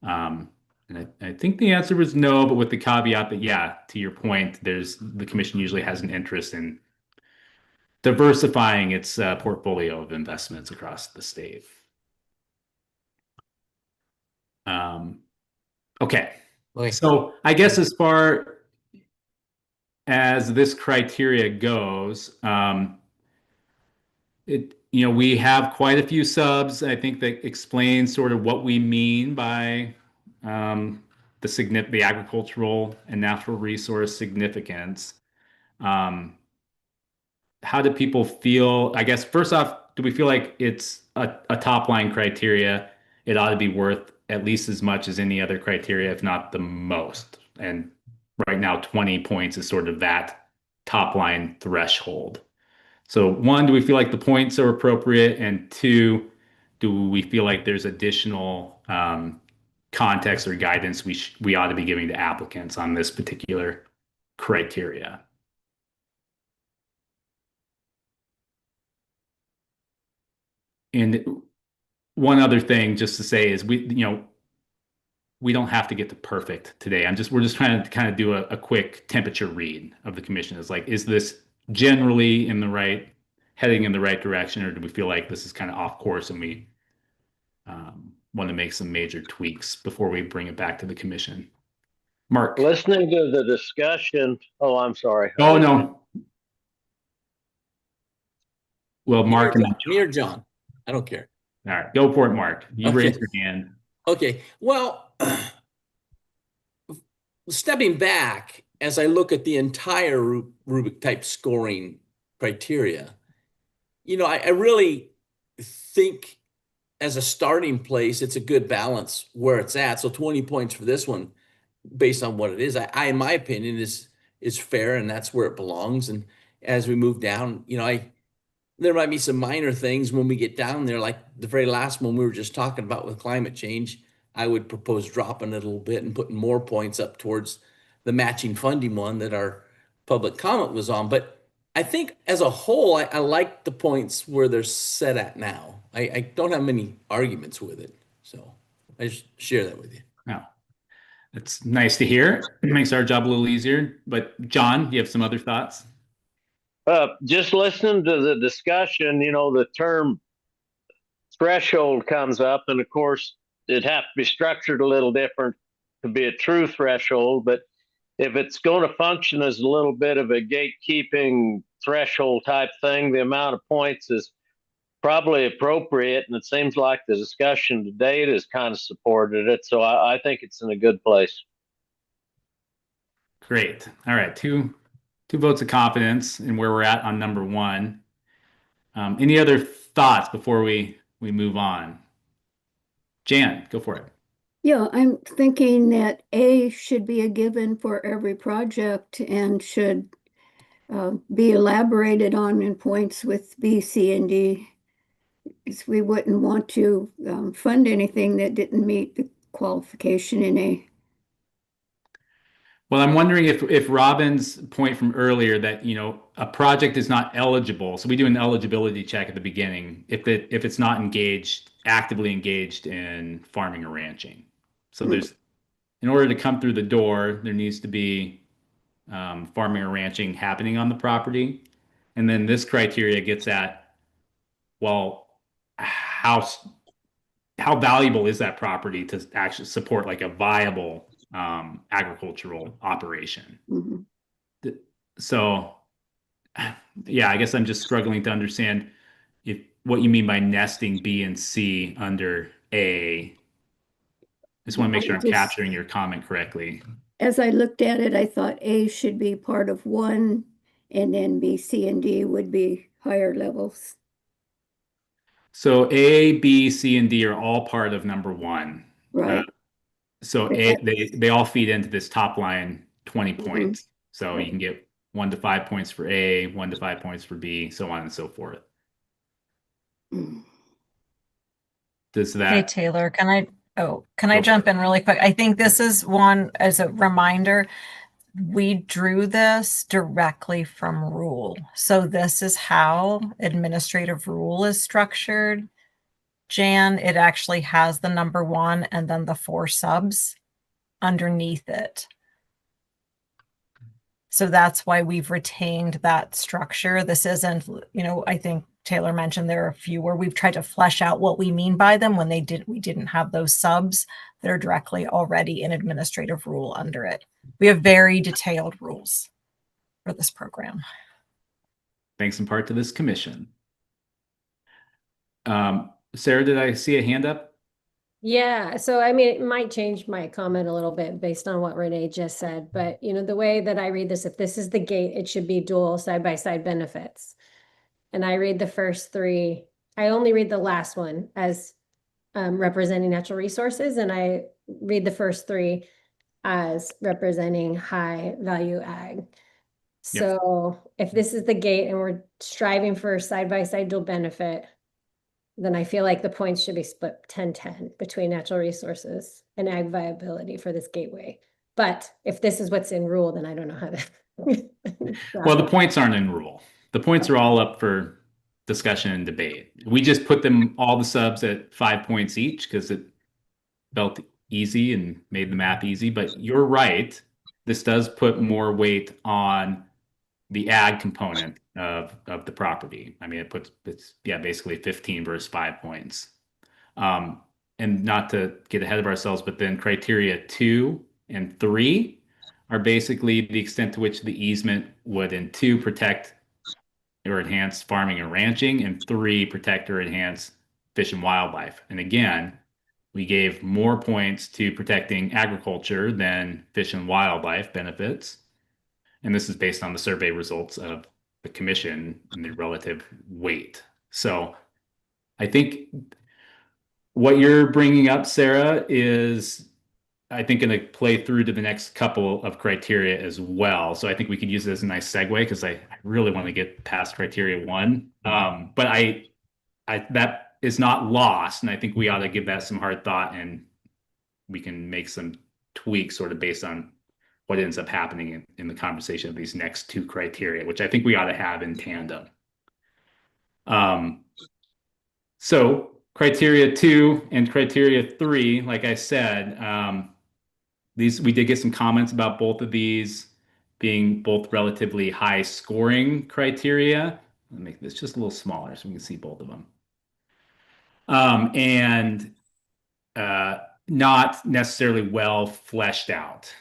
And I think the answer was no, but with the caveat that, to your point, the commission usually has an interest in diversifying its portfolio of investments across the state. Okay. So I guess as far as this criteria goes, we have quite a few subs, I think, that explain sort of what we mean by the agricultural and natural resource significance. How do people feel? I guess first off, do we feel like it's a top line criteria? It ought to be worth at least as much as any other criteria, if not the most. And right now, 20 points is sort of that top line threshold. So one, do we feel like the points are appropriate? And two, do we feel like there's additional context or guidance we ought to be giving to applicants on this particular criteria? And one other thing just to say is we don't have to get to perfect today. We're just trying to kind of do a quick temperature read of the commission. Is like, is this generally heading in the right direction, or do we feel like this is kind of off course and we want to make some major tweaks before we bring it back to the commission? Mark. Listening to the discussion. Oh, I'm sorry. Oh, no. Well, Mark and Me or John? I don't care. All right, go for it, Mark. You Okay. raised your hand. Okay, well, stepping back, as I look at the entire Rubik type scoring criteria, I really think as a starting place, it's a good balance where it's at. So 20 points for this one, based on what it is, I in my opinion, is fair, and that's where it belongs. And as we move down, there might be some minor things when we get down there, like the very last one we were just talking about with climate change. I would propose dropping it a little bit and putting more points up towards the matching funding one that our public comment was on. But I think as a whole, I like the points where they're set at now. I don't have many arguments with it. So I just share that with you. Wow. That's nice to hear. It makes our job a little easier. But John, do you have some other thoughts? Just listening to the discussion, the term threshold comes up, and of course, it'd have to be structured a little different to be a true threshold. But if it's going to function as a little bit of a gatekeeping threshold type thing, the amount of points is probably appropriate. And it seems like the discussion to date has kind of supported it. So I think it's in a good place. Great. All right. Two votes of confidence in where we're at on number one. Any other thoughts before we move on? Jan, go for it. Yeah, I'm thinking that A should be a given for every project and should be elaborated on in points with B, C, and D. Because we wouldn't want to fund anything that didn't meet the qualification in A. Well, I'm wondering if Robin's point from earlier that, a project is not eligible. So we do an eligibility check at the beginning if it's not actively engaged in farming or ranching. So in order to come through the door, there needs to be farming or ranching happening on the property. And then this criteria gets at, well, how valuable is that property to actually support like a viable agricultural operation? Mm-hmm. So, yeah, I guess I'm just struggling to understand what you mean by nesting B and C under A. I just want to make sure I'm capturing your comment correctly. As I looked at it, I thought A should be part of one, and then B, C, and D would be higher levels. So A, B, C, and D are all part of number one. Right. So they all feed into this top line 20 points. So you can get 1 to 5 points for A, 1 to 5 points for B, so on and so forth. Does that? Hey, Taylor, can I jump in really quick? I think this is one as a reminder. We drew this directly from rule. So this is how administrative rule is structured. Jan, it actually has the number one and then the 4 subs underneath it. So that's why we've retained that structure. This isn't, I think Taylor mentioned there are a few where we've tried to flesh out what we mean by them when we didn't have those subs that are directly already in administrative rule under it. We have very detailed rules for this program. Thanks in part to this commission. Sarah, did I see a hand up? Yeah, so I mean, it might change my comment a little bit based on what Renee just said, but the way that I read this, if this is the gate, it should be dual side-by-side benefits. And I read the first 3, I only read the last one as representing natural resources, and I read the first three as representing high value ag. So if this is the gate and we're striving for side-by-side dual benefit, then I feel like the points should be split 10-10 between natural resources and ag viability for this gateway. But if this is what's in rule, then I don't know how to. Well, the points aren't in rule. The points are all up for discussion and debate. We just put them, all the subs, at 5 points each because it felt easy and made the math easy. But you're right. This does put more weight on the ag component of the property. I mean, it's basically 15 versus 5 points. And not to get ahead of ourselves, but then criteria 2 and 3 are basically the extent to which the easement would, in 2, protect or enhance farming and ranching, and 3, protect or enhance fish and wildlife. And again, we gave more points to protecting agriculture than fish and wildlife benefits. And this is based on the survey results of the commission and the relative weight. So I think what you're bringing up, Sarah, is, I think, going to play through to the next couple of criteria as well. So I think we could use it as a nice segue, because I really want to get past criteria 1. But I that is not lost, and I think we ought to give that some hard thought, and we can make some tweaks sort of based on what ends up happening in the conversation of these next 2 criteria, which I think we ought to have in tandem. So criteria 2 and criteria 3, like I said, we did get some comments about both of these being both relatively high scoring criteria. Let me make this just a little smaller so we can see both of them. And not necessarily well fleshed out.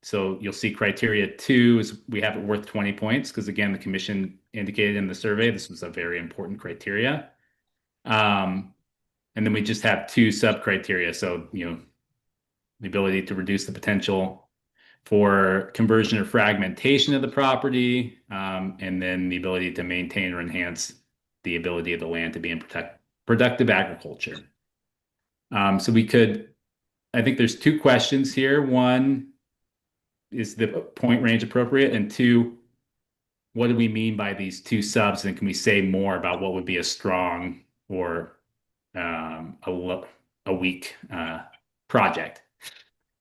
So you'll see criteria 2 is we have it worth 20 points because, again, the commission indicated in the survey this was a very important criteria. And then we just have 2 sub criteria. So, the ability to reduce the potential for conversion or fragmentation of the property, and then the ability to maintain or enhance the ability of the land to be in productive agriculture. So I think there's 2 questions here. 1, is the point range appropriate? And 2, what do we mean by these 2 subs? And can we say more about what would be a strong or a weak project?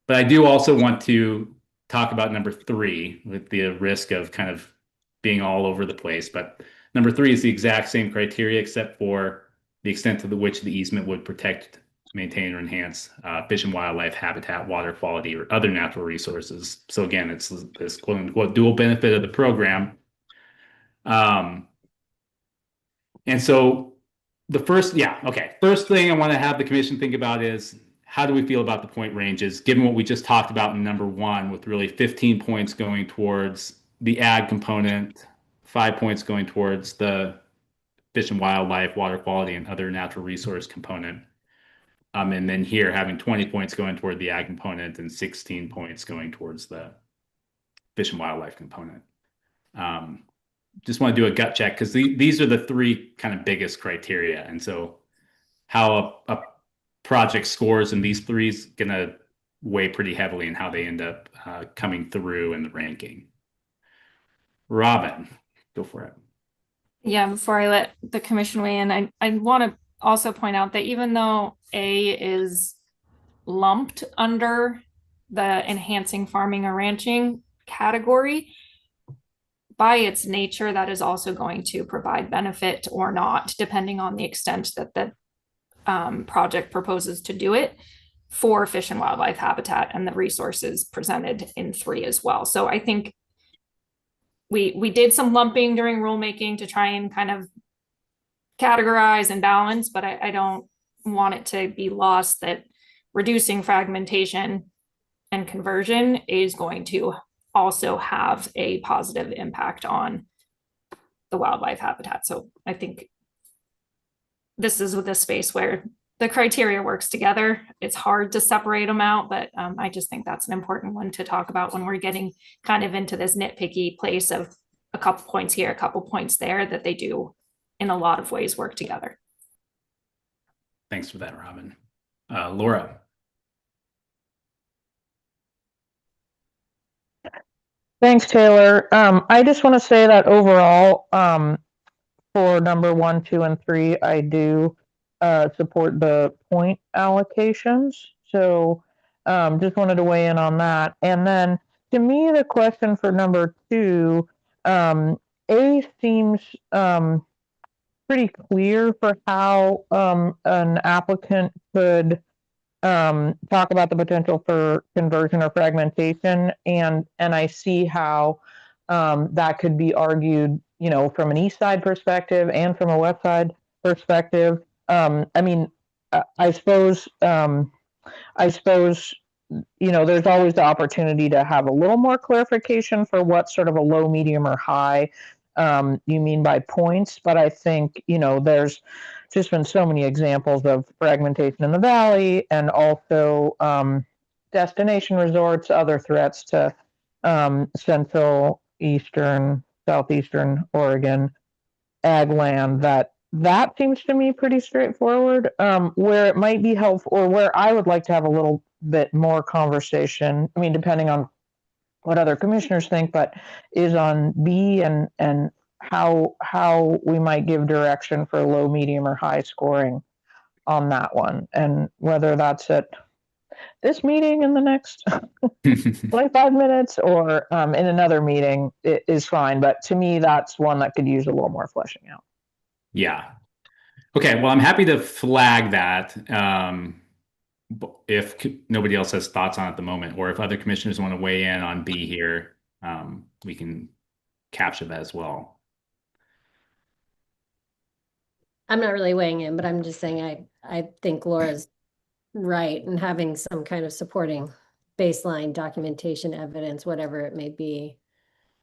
But I do also want to talk about number 3 with the risk of kind of being all over the place. But number 3 is the exact same criteria, except for the extent to which the easement would protect, maintain, or enhance fish and wildlife habitat, water quality, or other natural resources. So again, it's this quote unquote dual benefit of the program. And so the first thing I want to have the commission think about is, how do we feel about the point ranges, given what we just talked about in number 1, with really 15 points going towards the ag component, 5 points going towards the fish and wildlife, water quality, and other natural resource component. And then here having 20 points going toward the ag component and 16 points going towards the fish and wildlife component. Just want to do a gut check, because these are the 3 kind of biggest criteria. And so how a project scores in these 3 is going to weigh pretty heavily in how they end up coming through in the ranking. Robin, go for it. Yeah, before I let the commission weigh in, I want to also point out that even though A is lumped under the enhancing farming or ranching category, by its nature, that is also going to provide benefit or not, depending on the extent that the project proposes to do it for fish and wildlife habitat and the resources presented in 3 as well. So I think we did some lumping during rulemaking to try and kind of categorize and balance, but I don't want it to be lost that reducing fragmentation and conversion is going to also have a positive impact on the wildlife habitat. So I think this is with a space where the criteria works together. It's hard to separate them out, but I just think that's an important one to talk about when we're getting kind of into this nitpicky place of a couple points here, a couple points there, that they do in a lot of ways work together. Thanks for that, Robin. Laura. Thanks, Taylor. I just want to say that overall, for number 1, 2, and 3, I do support the point allocations. So just wanted to weigh in on that. And then to me, the question for number 2, A seems pretty clear for how an applicant could talk about the potential for conversion or fragmentation, and I see how that could be argued, you know, from an east side perspective and from a west side perspective. I mean, I suppose, you know, there's always the opportunity to have a little more clarification for what sort of a low, medium, or high you mean by points, but I think, you know, there's just been so many examples of fragmentation in the valley, and also destination resorts, other threats to central, eastern, southeastern Oregon ag land, that seems to me pretty straightforward. Where it might be helpful, or where I would like to have a little bit more conversation, I mean, depending on what other commissioners think, but is on B, and how we might give direction for low, medium, or high scoring on that one, and whether that's at this meeting in the next 25 minutes or in another meeting is fine. But to me, that's one that could use a little more fleshing out. Yeah. Okay. Well, I'm happy to flag that. If nobody else has thoughts on it at the moment, or if other commissioners want to weigh in on B here, we can capture that as well. I'm not really weighing in, but I'm just saying I think Laura's right, and having some kind of supporting baseline documentation, evidence, whatever it may be,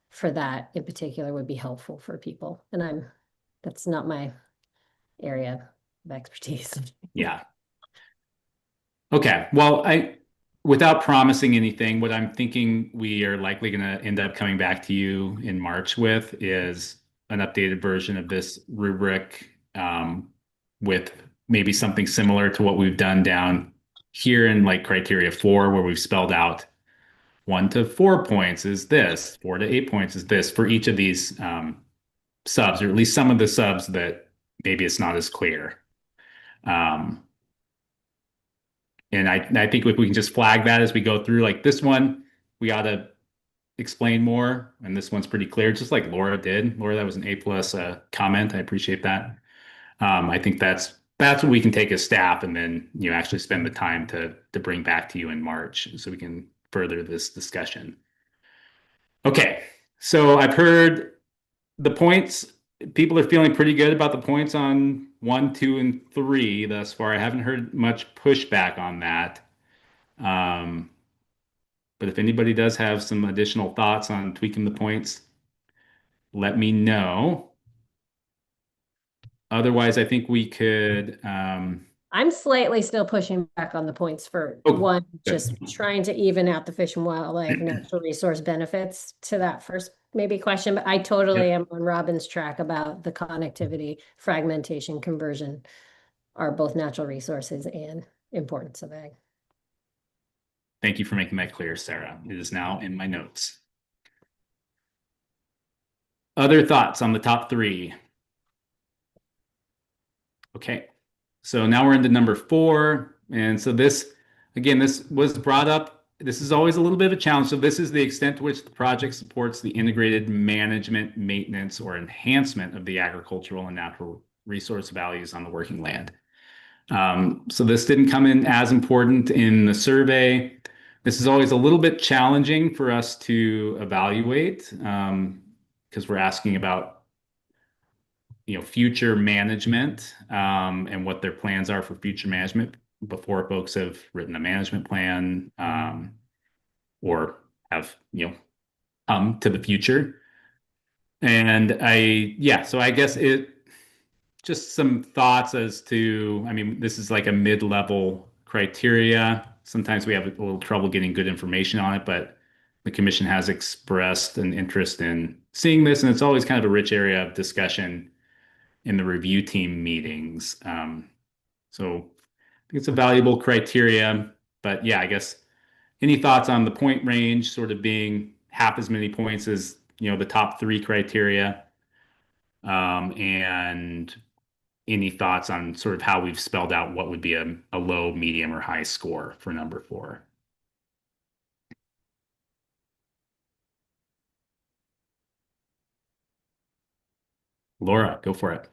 for that in particular would be helpful for people. And that's not my area of expertise. Yeah. Okay. Well, without promising anything, what I'm thinking we are likely going to end up coming back to you in March with is an updated version of this rubric, with maybe something similar to what we've done down here in like criteria 4, where we've spelled out 1 to 4 points is this, 4 to 8 points is this, for each of these subs, or at least some of the subs that maybe it's not as clear. And I think if we can just flag that as we go through, like this one, we ought to explain more, and this one's pretty clear, just like Laura did. Laura, that was an A+ comment. I appreciate that. I think that's what we can take as staff, and then, you know, actually spend the time to bring back to you in March so we can further this discussion. Okay, so I've heard the points. People are feeling pretty good about the points on 1, 2, and 3 thus far. I haven't heard much pushback on that. But if anybody does have some additional thoughts on tweaking the points, let me know. Otherwise, I think we could. I'm slightly still pushing back on the points for one, just trying to even out the Fish and Wildlife natural resource benefits to that first maybe question. But I totally am on Robin's track about the connectivity, fragmentation, conversion are both natural resources and importance of ag. Thank you for making that clear, Sarah. It is now in my notes. Other thoughts on the top 3? Okay, so now we're into number 4. And so this, again, this was brought up. This is always a little bit of a challenge. So this is the extent to which the project supports the integrated management, maintenance, or enhancement of the agricultural and natural resource values on the working land. So this didn't come in as important in the survey. This is always a little bit challenging for us to evaluate, because we're asking about, you know, future management, and what their plans are for future management before folks have written a management plan, or have, you know, come to the future. And so I guess just some thoughts as to, I mean, this is like a mid-level criteria. Sometimes we have a little trouble getting good information on it, but the commission has expressed an interest in seeing this, and it's always kind of a rich area of discussion in the review team meetings. So think it's a valuable criteria. But yeah, I guess any thoughts on the point range sort of being half as many points as, the top 3 criteria? And any thoughts on sort of how we've spelled out what would be a low, medium, or high score for number 4? Laura, go for it.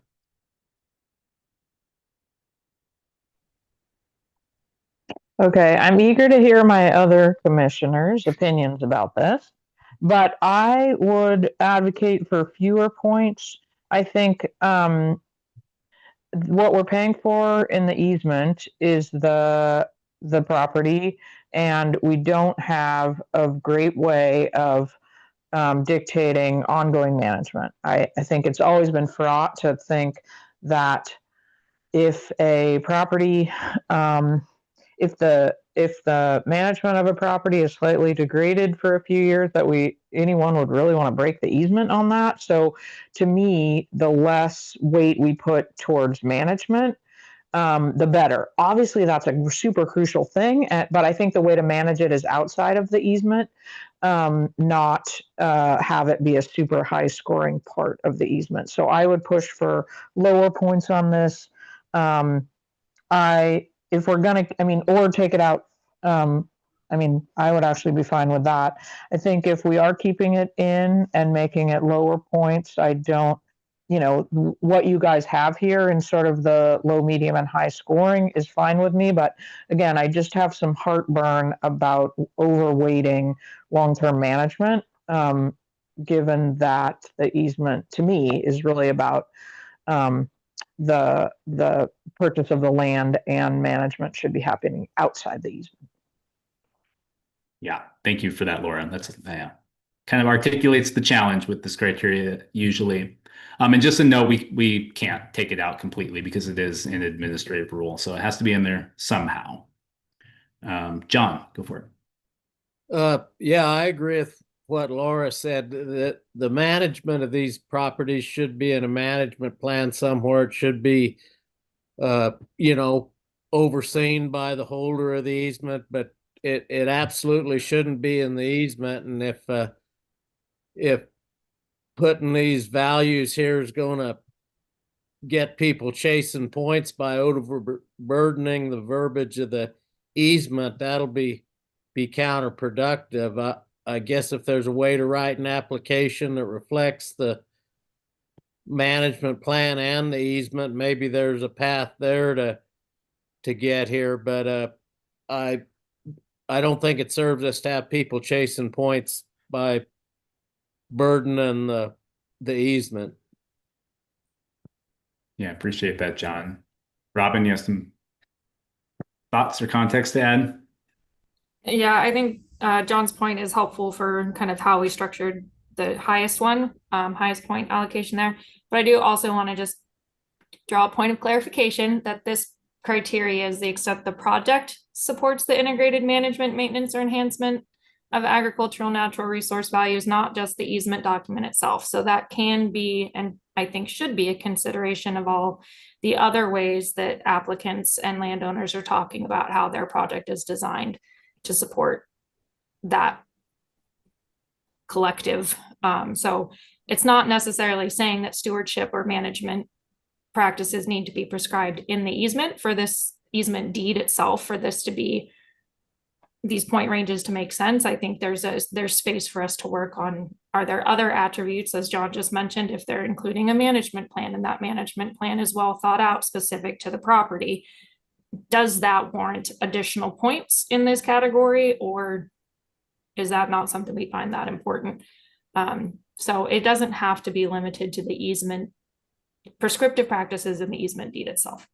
Okay, I'm eager to hear my other commissioners' opinions about this, but I would advocate for fewer points. I think what we're paying for in the easement is the property, and we don't have a great way of dictating ongoing management. I think it's always been fraught to think that if a property, if the management of a property is slightly degraded for a few years, that anyone would really want to break the easement on that. So to me, the less weight we put towards management, the better. Obviously, that's a super crucial thing, but I think the way to manage it is outside of the easement, not have it be a super high scoring part of the easement. So I would push for lower points on this. If we're gonna, or take it out, I would actually be fine with that. I think if we are keeping it in and making it lower points, I don't, what you guys have here in sort of the low, medium, and high scoring is fine with me. But again, I just have some heartburn about overweighting long-term management, given that the easement to me is really about the purchase of the land, and management should be happening outside the easement. Yeah, thank you for that, Laura. That's kind of articulates the challenge with this criteria usually. And just to know, we can't take it out completely because it is an administrative rule, so it has to be in there somehow. John, go for it. Yeah, I agree with what Laura said, that the management of these properties should be in a management plan somewhere. It should be, overseen by the holder of the easement, but it absolutely shouldn't be in the easement. And if putting these values here is going to get people chasing points by overburdening the verbiage of the easement, that'll be counterproductive. I guess if there's a way to write an application that reflects the management plan and the easement, maybe there's a path there to get here. But I don't think it serves us to have people chasing points by burdening the easement. Yeah, appreciate that, John. Robin, you have some thoughts or context to add? Yeah, I think John's point is helpful for kind of how we structured the highest point allocation there. But I do also want to just draw a point of clarification that this criteria is the extent the project supports the integrated management, maintenance, or enhancement of agricultural natural resource values, not just the easement document itself. So that can be, and I think should be, a consideration of all the other ways that applicants and landowners are talking about how their project is designed to support that collective. So it's not necessarily saying that stewardship or management practices need to be prescribed in the easement for this easement deed itself, for this to be, these point ranges to make sense. I think there's space for us to work on, are there other attributes, as John just mentioned, if they're including a management plan and that management plan is well thought out, specific to the property, does that warrant additional points in this category, or is that not something we find that important? So it doesn't have to be limited to the easement, prescriptive practices in the easement deed itself.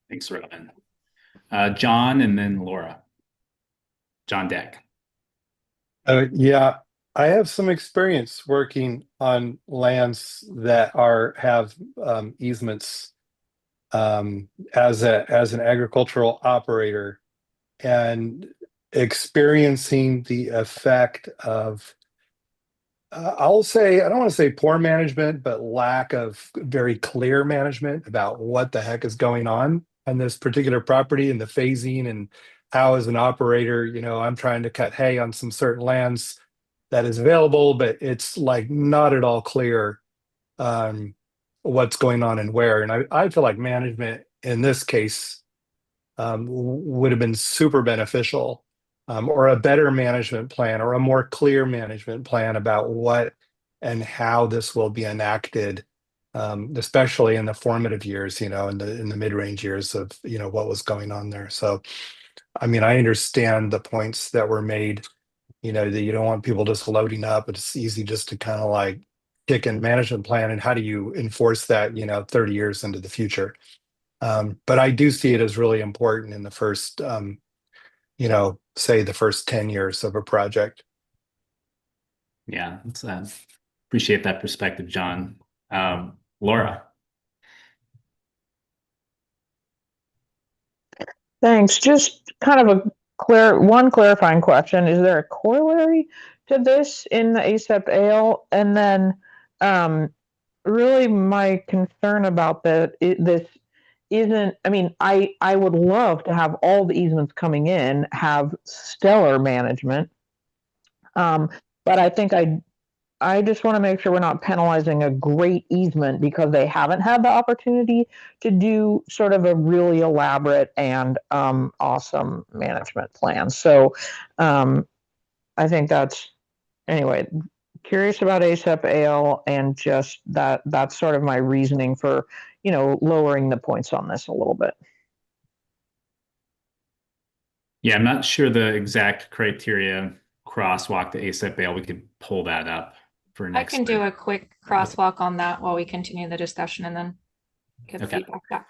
Thanks, Robin. John, and then Laura. John Deck. Yeah, I have some experience working on lands that have easements as an agricultural operator, and experiencing the effect of I'll say, I don't want to say poor management, but lack of very clear management about what the heck is going on on this particular property and the phasing and how as an operator, I'm trying to cut hay on some certain lands that is available, but it's like not at all clear what's going on and where. And I feel like management in this case would have been super beneficial, or a better management plan or a more clear management plan about what and how this will be enacted, especially in the formative years, in the mid-range years of, what was going on there. So, I mean, I understand the points that were made, that you don't want people just loading up. It's easy just to kind of like kick in management plan, and how do you enforce that, 30 years into the future. But I do see it as really important in the first, say the first 10 years of a project. Yeah, appreciate that perspective, John. Laura. Thanks. Just kind of one clarifying question. Is there a corollary to this in the ASAP AL? And then really my concern about this isn't, I mean, I would love to have all the easements coming in have stellar management. But I think I just want to make sure we're not penalizing a great easement because they haven't had the opportunity to do sort of a really elaborate and awesome management plan. So I think anyway, curious about ASAP AL, and just that's sort of my reasoning for, lowering the points on this a little bit. Yeah, I'm not sure the exact criteria crosswalk to ASAP AL. We could pull that up for next. I can do a quick crosswalk on that while we continue the discussion and then give feedback back.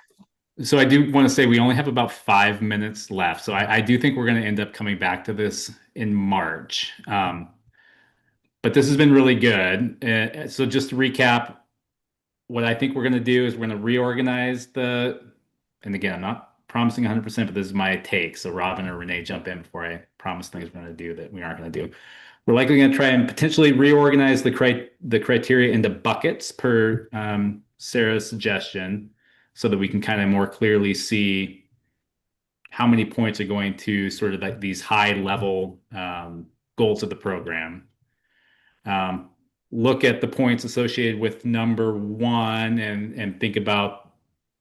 So I do want to say we only have about 5 minutes left. So I do think we're going to end up coming back to this in March. But this has been really good. So just to recap, what I think we're going to do is we're going to reorganize and again, I'm not promising 100%, but this is my take. So Robin or Renee, jump in before I promise things we're going to do that we aren't going to do. We're likely going to try and potentially reorganize the criteria into buckets per Sarah's suggestion, so that we can kind of more clearly see how many points are going to sort of like these high level goals of the program. Look at the points associated with number 1 and think about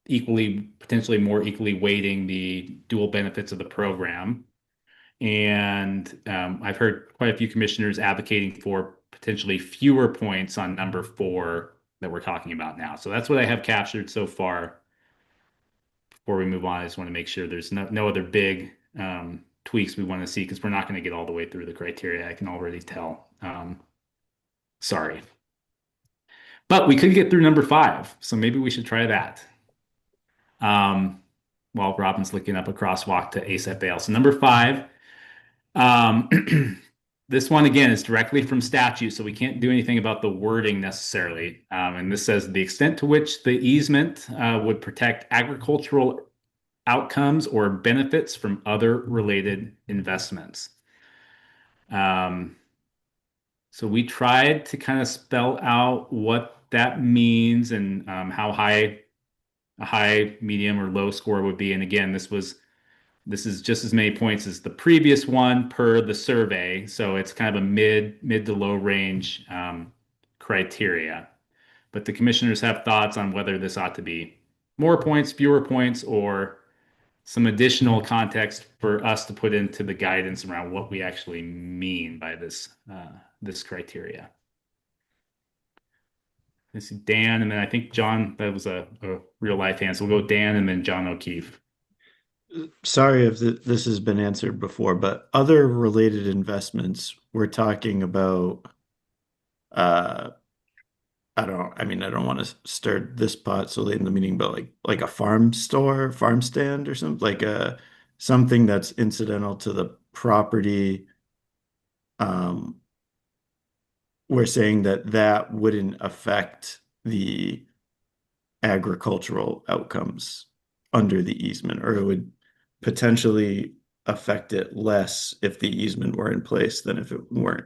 potentially more equally weighting the dual benefits of the program. And I've heard quite a few commissioners advocating for potentially fewer points on number 4 that we're talking about now. So that's what I have captured so far. Before we move on, I just want to make sure there's no other big tweaks we want to see, because we're not going to get all the way through the criteria. I can already tell. Sorry. But we could get through number 5. So maybe we should try that. While Robin's looking up a crosswalk to ASAP AL. So number 5. This one, again, is directly from statute, so we can't do anything about the wording necessarily. And this says the extent to which the easement would protect agricultural outcomes or benefits from other related investments. So we tried to kind of spell out what that means and how high a high, medium, or low score would be. And again, this is just as many points as the previous one per the survey. So it's kind of a mid to low range criteria. But the commissioners have thoughts on whether this ought to be more points, fewer points, or some additional context for us to put into the guidance around what we actually mean by this criteria. This is Dan, and then I think John, that was a real life hand. So we'll go Dan and then John O'Keefe. Sorry if this has been answered before, but other related investments, we're talking about, I don't want to stir this pot so late in the meeting, but like a farm stand or something, like something that's incidental to the property. We're saying that wouldn't affect the agricultural outcomes under the easement, or it would potentially affect it less if the easement were in place than if it weren't.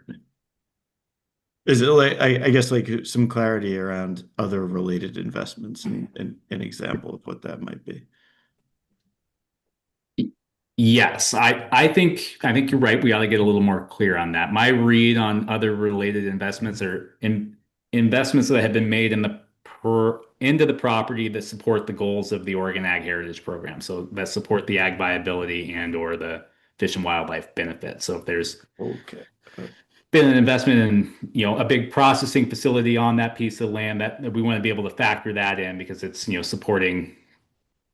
Is it like, I guess, like some clarity around other related investments and an example of what that might be? Yes, I think you're right. We ought to get a little more clear on that. My read on other related investments are investments that have been made into the property that support the goals of the Oregon Ag Heritage Program. So that support the ag viability and or the fish and wildlife benefit. So if there's been an investment in, you know, a big processing facility on that piece of land, that we want to be able to factor that in because it's, you know, supporting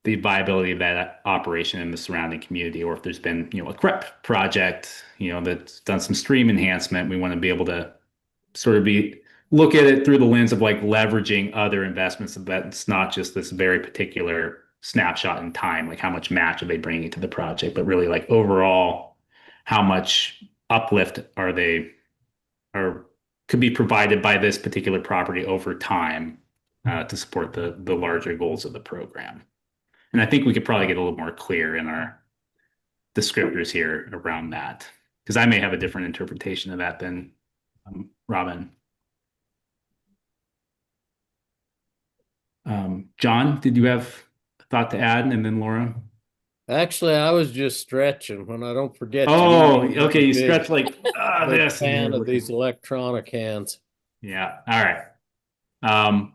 the viability of that operation in the surrounding community. Or if there's been, you know, a CREP project, you know, that's done some stream enhancement, we want to be able to sort of look at it through the lens of like leveraging other investments. That's not just this very particular snapshot in time, like how much match are they bringing to the project, but really like overall, how much uplift could be provided by this particular property over time to support the larger goals of the program. And I think we could probably get a little more clear in our descriptors here around that, because I may have a different interpretation of that than Robin. John, did you have a thought to add? And then Laura? Actually, I was just stretching when I don't forget. Oh, okay. You stretch like this. Fan of these electronic hands. Yeah. All right.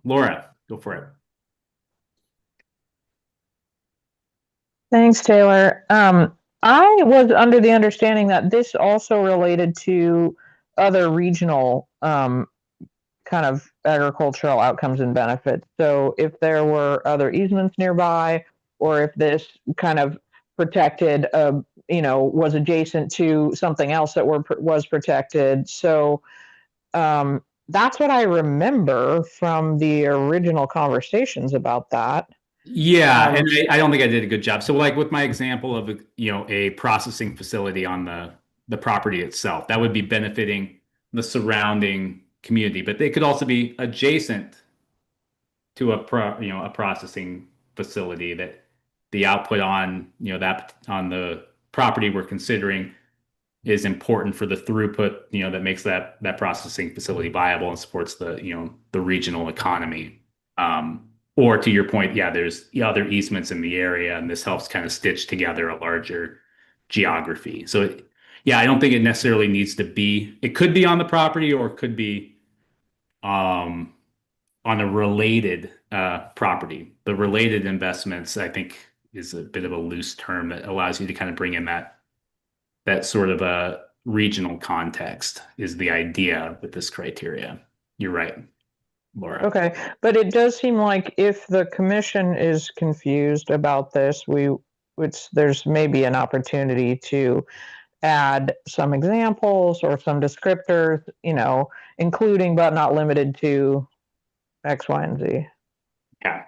Laura, go for it. Thanks, Taylor. I was under the understanding that this also related to other regional kind of agricultural outcomes and benefits. So if there were other easements nearby, or if this kind of protected, you know, was adjacent to something else that was protected. So that's what I remember from the original conversations about that. Yeah, and I don't think I did a good job. So like with my example of, you know, a processing facility on the property itself, that would be benefiting the surrounding community, but they could also be adjacent to a processing facility that the output on, you know, that on the property we're considering is important for the throughput, you know, that makes that processing facility viable and supports the, you know, the regional economy. Or to your point, yeah, there's other easements in the area, and this helps kind of stitch together a larger geography. So, yeah, I don't think it necessarily needs to be. It could be on the property, or it could be on a related property. The related investments, I think, is a bit of a loose term that allows you to kind of bring in that sort of a regional context. Is the idea with this criteria. You're right, Laura. Okay, but it does seem like if the commission is confused about this, there's maybe an opportunity to add some examples or some descriptors, you know, including but not limited to X, Y, and Z. Yeah.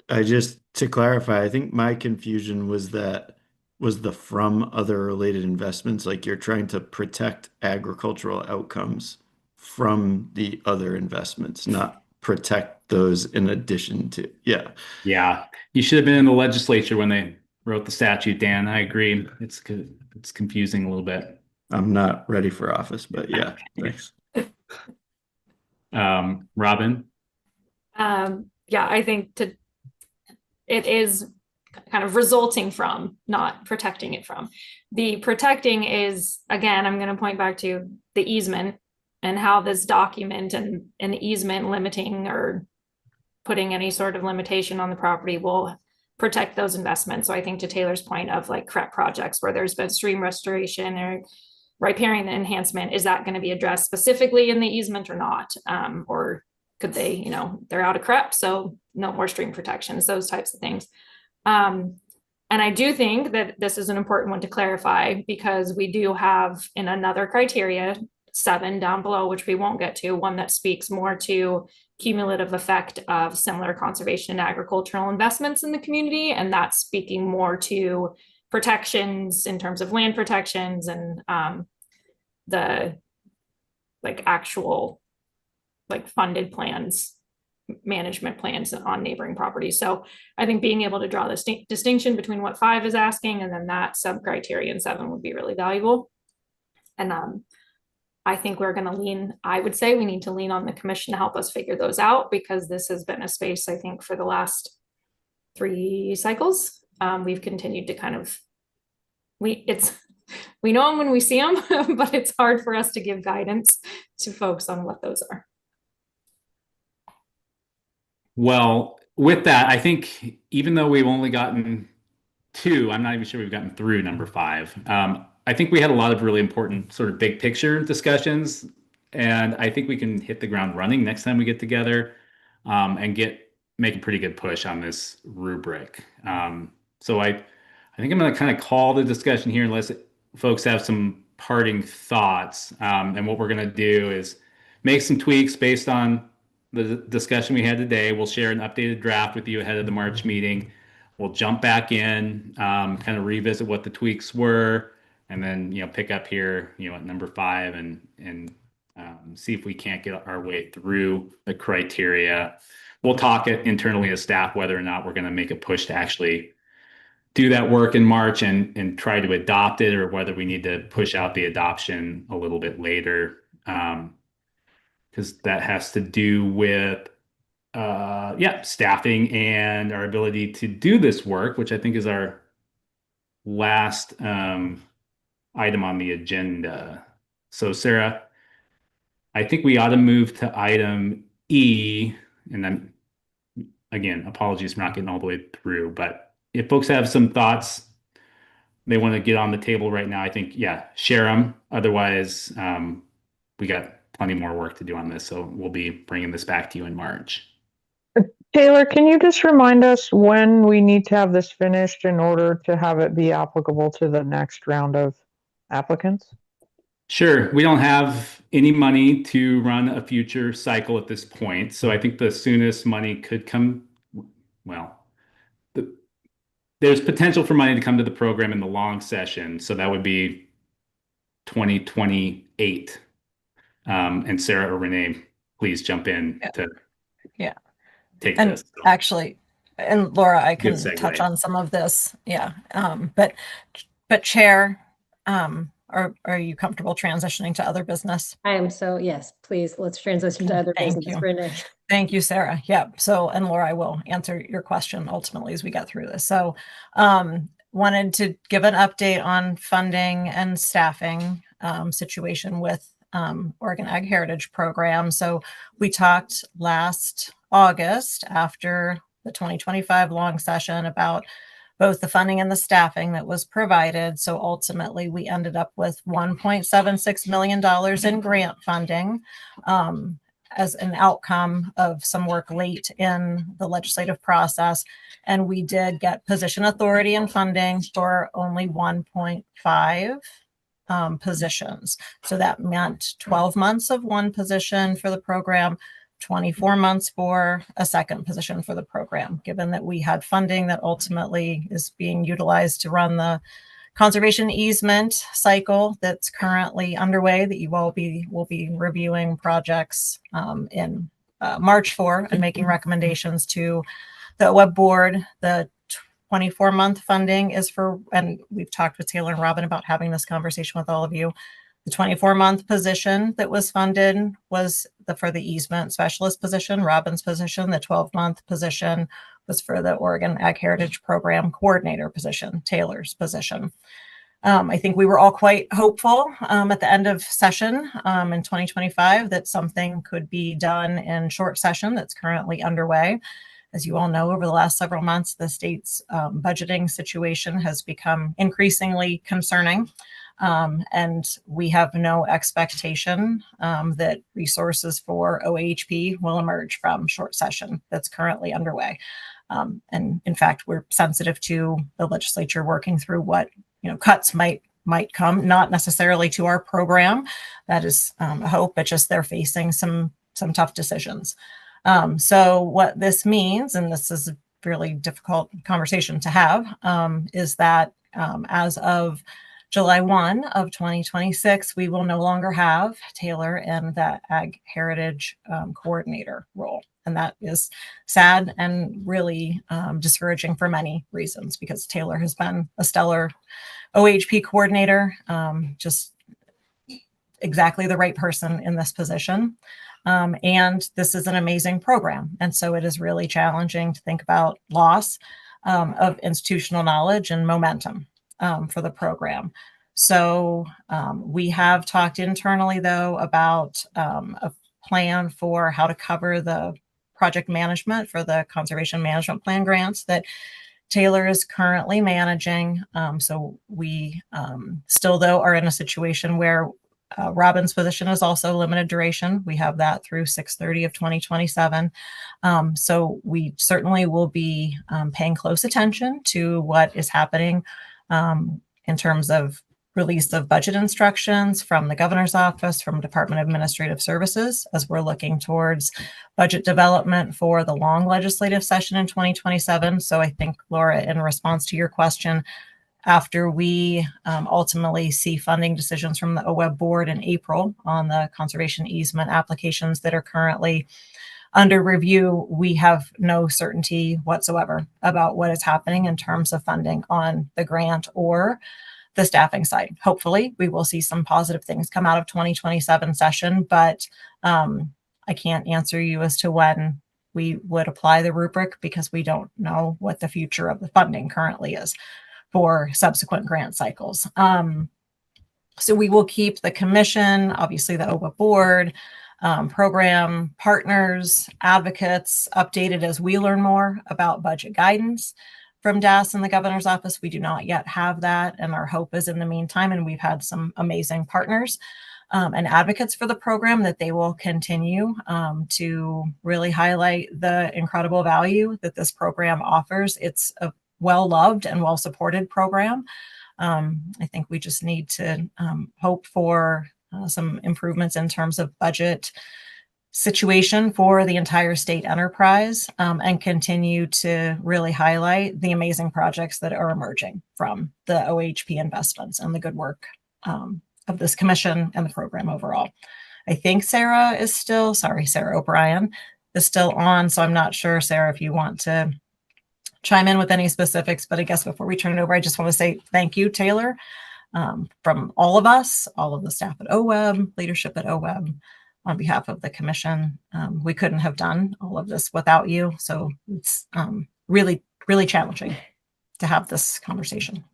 I just, to clarify, I think my confusion was the from other related investments, like you're trying to protect agricultural outcomes from the other investments, not protect those in addition to. Yeah. You should have been in the legislature when they wrote the statute, Dan. I agree. It's confusing a little bit. I'm not ready for office, but yeah, thanks. Robin? Yeah, I think it is kind of resulting from, not protecting it from. The protecting is, again, I'm going to point back to the easement and how this document and an easement limiting or putting any sort of limitation on the property will protect those investments. So I think to Taylor's point of like CREP projects where there's been stream restoration or riparian enhancement, is that going to be addressed specifically in the easement or not? Or could they, you know, they're out of CREP, so no more stream protections, those types of things. And I do think that this is an important one to clarify, because we do have in another criteria, 7 down below, which we won't get to, one that speaks more to cumulative effect of similar conservation and agricultural investments in the community. And that's speaking more to protections in terms of land protections and the like actual like funded plans, management plans on neighboring properties. So I think being able to draw the distinction between what 5 is asking and then that sub criterion 7 would be really valuable. And I think we're going to lean, I would say we need to lean on the commission to help us figure those out, because this has been a space, I think, for the last 3 cycles. We've continued to kind of we know them when we see them, but it's hard for us to give guidance to folks on what those are. Well, with that, I think even though we've only gotten 2, I'm not even sure we've gotten through number 5. I think we had a lot of really important sort of big picture discussions, and I think we can hit the ground running next time we get together, and make a pretty good push on this rubric. So I think I'm going to kind of call the discussion here unless folks have some parting thoughts. And what we're going to do is make some tweaks based on the discussion we had today. We'll share an updated draft with you ahead of the March meeting. We'll jump back in, kind of revisit what the tweaks were, and then pick up here at number 5 and see if we can't get our way through the criteria. We'll talk it internally as staff whether or not we're going to make a push to actually do that work in March and try to adopt it, or whether we need to push out the adoption a little bit later, because that has to do with staffing and our ability to do this work, which I think is our last item on the agenda. So Sarah, I think we ought to move to item E, and then again, apologies for not getting all the way through, but if folks have some thoughts they want to get on the table right now, I think, share them. Otherwise, we got plenty more work to do on this. So we'll be bringing this back to you in March. Taylor, can you just remind us when we need to have this finished in order to have it be applicable to the next round of applicants? Sure. We don't have any money to run a future cycle at this point. So I think the soonest money could come, there's potential for money to come to the program in the long session. So that would be 2028. And Sarah or Renee, please jump in to take this. Actually, and Laura, I can Good segue. touch on some of this. But Chair, are you comfortable transitioning to other business? I am. So yes, please, let's transition to other Thank business. you. Renee. Thank you, Sarah. Yeah. So, and Laura, I will answer your question ultimately as we get through this. So, wanted to give an update on funding and staffing situation with Oregon Ag Heritage Program. So we talked last August after the 2025 long session about both the funding and the staffing that was provided. So ultimately we ended up with $1.76 million in grant funding as an outcome of some work late in the legislative process. And we did get position authority and funding for only 1.5 positions. So that meant 12 months of one position for the program, 24 months for a second position for the program, given that we had funding that ultimately is being utilized to run the conservation easement cycle that's currently underway that you all will be reviewing projects in March for and making recommendations to the OWEB board. The 24-month funding is for, and we've talked with Taylor and Robin about having this conversation with all of you. The 24-month position that was funded was for the easement specialist position, Robin's position. The 12-month position was for the Oregon Ag Heritage Program coordinator position, Taylor's position. I think we were all quite hopeful at the end of session in 2025 that something could be done in short session that's currently underway. As you all know, over the last several months, the state's budgeting situation has become increasingly concerning. And we have no expectation that resources for OAHP will emerge from short session that's currently underway. And in fact, we're sensitive to the legislature working through what cuts might come, not necessarily to our program. That is a hope, but just they're facing some tough decisions. So what this means, and this is a really difficult conversation to have, is that as of July 1 of 2026, we will no longer have Taylor in the Ag Heritage coordinator role. And that is sad and really discouraging for many reasons, because Taylor has been a stellar OHP coordinator, just exactly the right person in this position. And this is an amazing program. And so it is really challenging to think about loss of institutional knowledge and momentum. for the program. So we have talked internally, though, about a plan for how to cover the project management for the conservation management plan grants that Taylor is currently managing. So we still, though, are in a situation where Robin's position is also limited duration. We have that through 6/30 of 2027. So we certainly will be paying close attention to what is happening in terms of release of budget instructions from the governor's office, from Department of Administrative Services, as we're looking towards budget development for the long legislative session in 2027. So I think, Laura, in response to your question, after we ultimately see funding decisions from the OWEB board in April on the conservation easement applications that are currently under review, we have no certainty whatsoever about what is happening in terms of funding on the grant or the staffing side. Hopefully, we will see some positive things come out of 2027 session, but I can't answer you as to when we would apply the rubric because we don't know what the future of the funding currently is for subsequent grant cycles. So we will keep the commission, obviously the OWEB board, program partners, advocates updated as we learn more about budget guidance from DAS and the governor's office. We do not yet have that, and our hope is in the meantime, and we've had some amazing partners and advocates for the program, that they will continue to really highlight the incredible value that this program offers. It's a well-loved and well-supported program. I think we just need to hope for some improvements in terms of budget situation for the entire state enterprise, and continue to really highlight the amazing projects that are emerging from the OHP investments and the good work of this commission and the program overall. I think Sarah O'Brien is still on, so I'm not sure, Sarah, if you want to chime in with any specifics, but I guess before we turn it over, I just want to say thank you, Taylor, from all of us, all of the staff at OWEB, leadership at OWEB, on behalf of the commission. We couldn't have done all of this without you. So it's really, really challenging to have this conversation.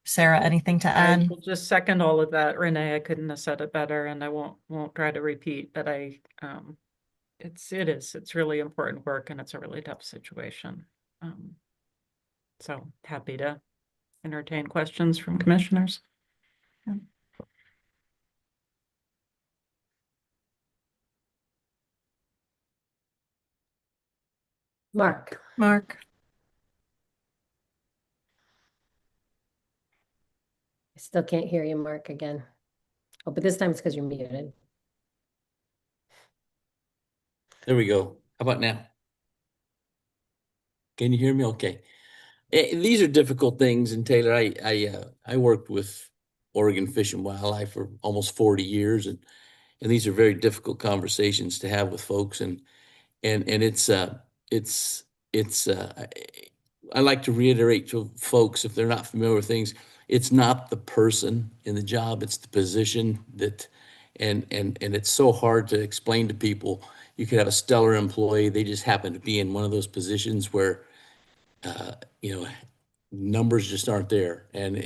Sarah, anything to add? I will just second all of that, Renee. I couldn't have said it better, and I won't try to repeat, but it's really important work, and it's a really tough situation. So happy to entertain questions from commissioners. Yeah. Mark. I still can't hear you, Mark, again. Oh, but this time it's because you're muted. There we go. How about now? Can you hear me? Okay. These are difficult things, and Taylor, I worked with Oregon Fish and Wildlife for almost 40 years, and these are very difficult conversations to have with folks, and I like to reiterate to folks, if they're not familiar with things, it's not the person in the job, it's the position that, and it's so hard to explain to people. You could have a stellar employee, they just happen to be in one of those positions where, numbers just aren't there. And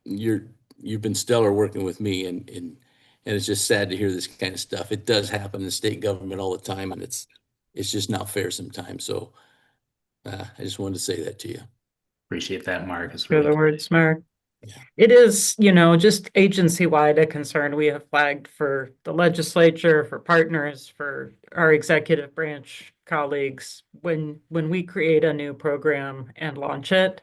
you've been stellar working with me, and it's just sad to hear this kind of stuff. It does happen in the state government all the time, and it's just not fair sometimes. So I just wanted to say that to you. Appreciate that, Mark. It's For the words, Mark. Yeah. It is, just agency-wide a concern we have flagged for the legislature, for partners, for our executive branch colleagues. When we create a new program and launch it,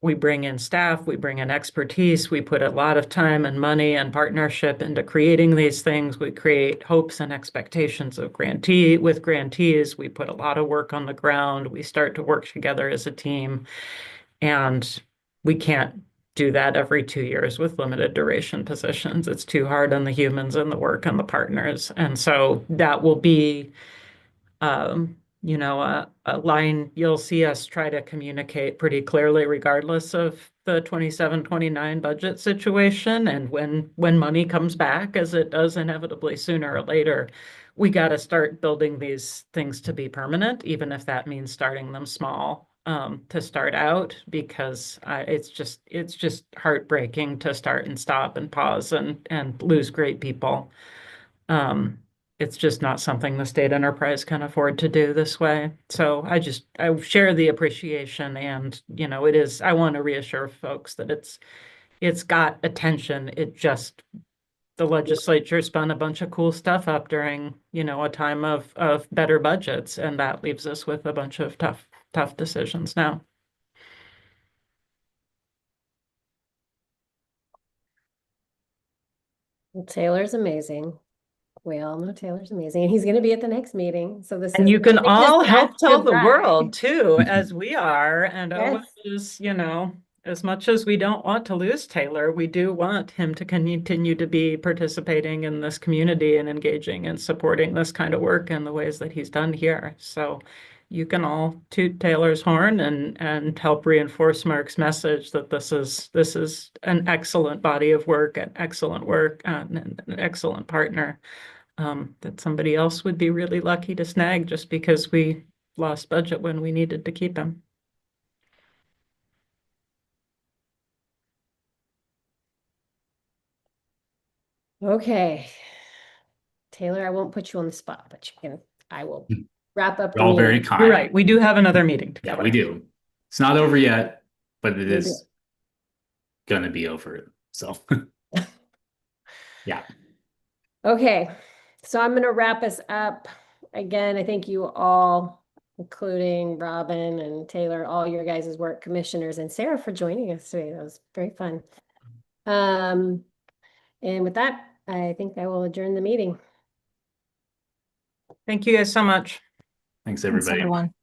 we bring in staff, we bring in expertise, we put a lot of time and money and partnership into creating these things. We create hopes and expectations with grantees. We put a lot of work on the ground. We start to work together as a team, and we can't do that every 2 years with limited duration positions. It's too hard on the humans and the work and the partners. And so that will be, a line you'll see us try to communicate pretty clearly, regardless of the 27-29 budget situation. And when money comes back, as it does inevitably sooner or later, we got to start building these things to be permanent, even if that means starting them small. to start out, because it's just heartbreaking to start and stop and pause and lose great people. It's just not something the state enterprise can afford to do this way. So I share the appreciation, and I want to reassure folks that it's got attention. The legislature spun a bunch of cool stuff up during, a time of better budgets, and that leaves us with a bunch of tough decisions now. Well, Taylor's amazing. We all know Taylor's amazing, and he's going to be at the next meeting. So this And is you can just all help ask tell the goodbye. world too, as we are. And Yes. is, as much as we don't want to lose Taylor, we do want him to continue to be participating in this community and engaging and supporting this kind of work in the ways that he's done here. So you can all toot Taylor's horn and help reinforce Mark's message that this is an excellent body of work, and excellent work, and an excellent partner. That somebody else would be really lucky to snag just because we lost budget when we needed to keep him. Okay. Taylor, I won't put you on the spot, but I will wrap up the You're all very meeting. kind. You're right. We do have another meeting Yeah, together. we do. It's not over yet, but it We is gonna be over. So yeah. Okay, so I'm going to wrap us up. Again, I thank you all, including Robin and Taylor, all your guys' work, commissioners, and Sarah for joining us today. That was very fun. And with that, I think I will adjourn the meeting. Thank you guys so much. Thanks, Thanks, everybody. everyone.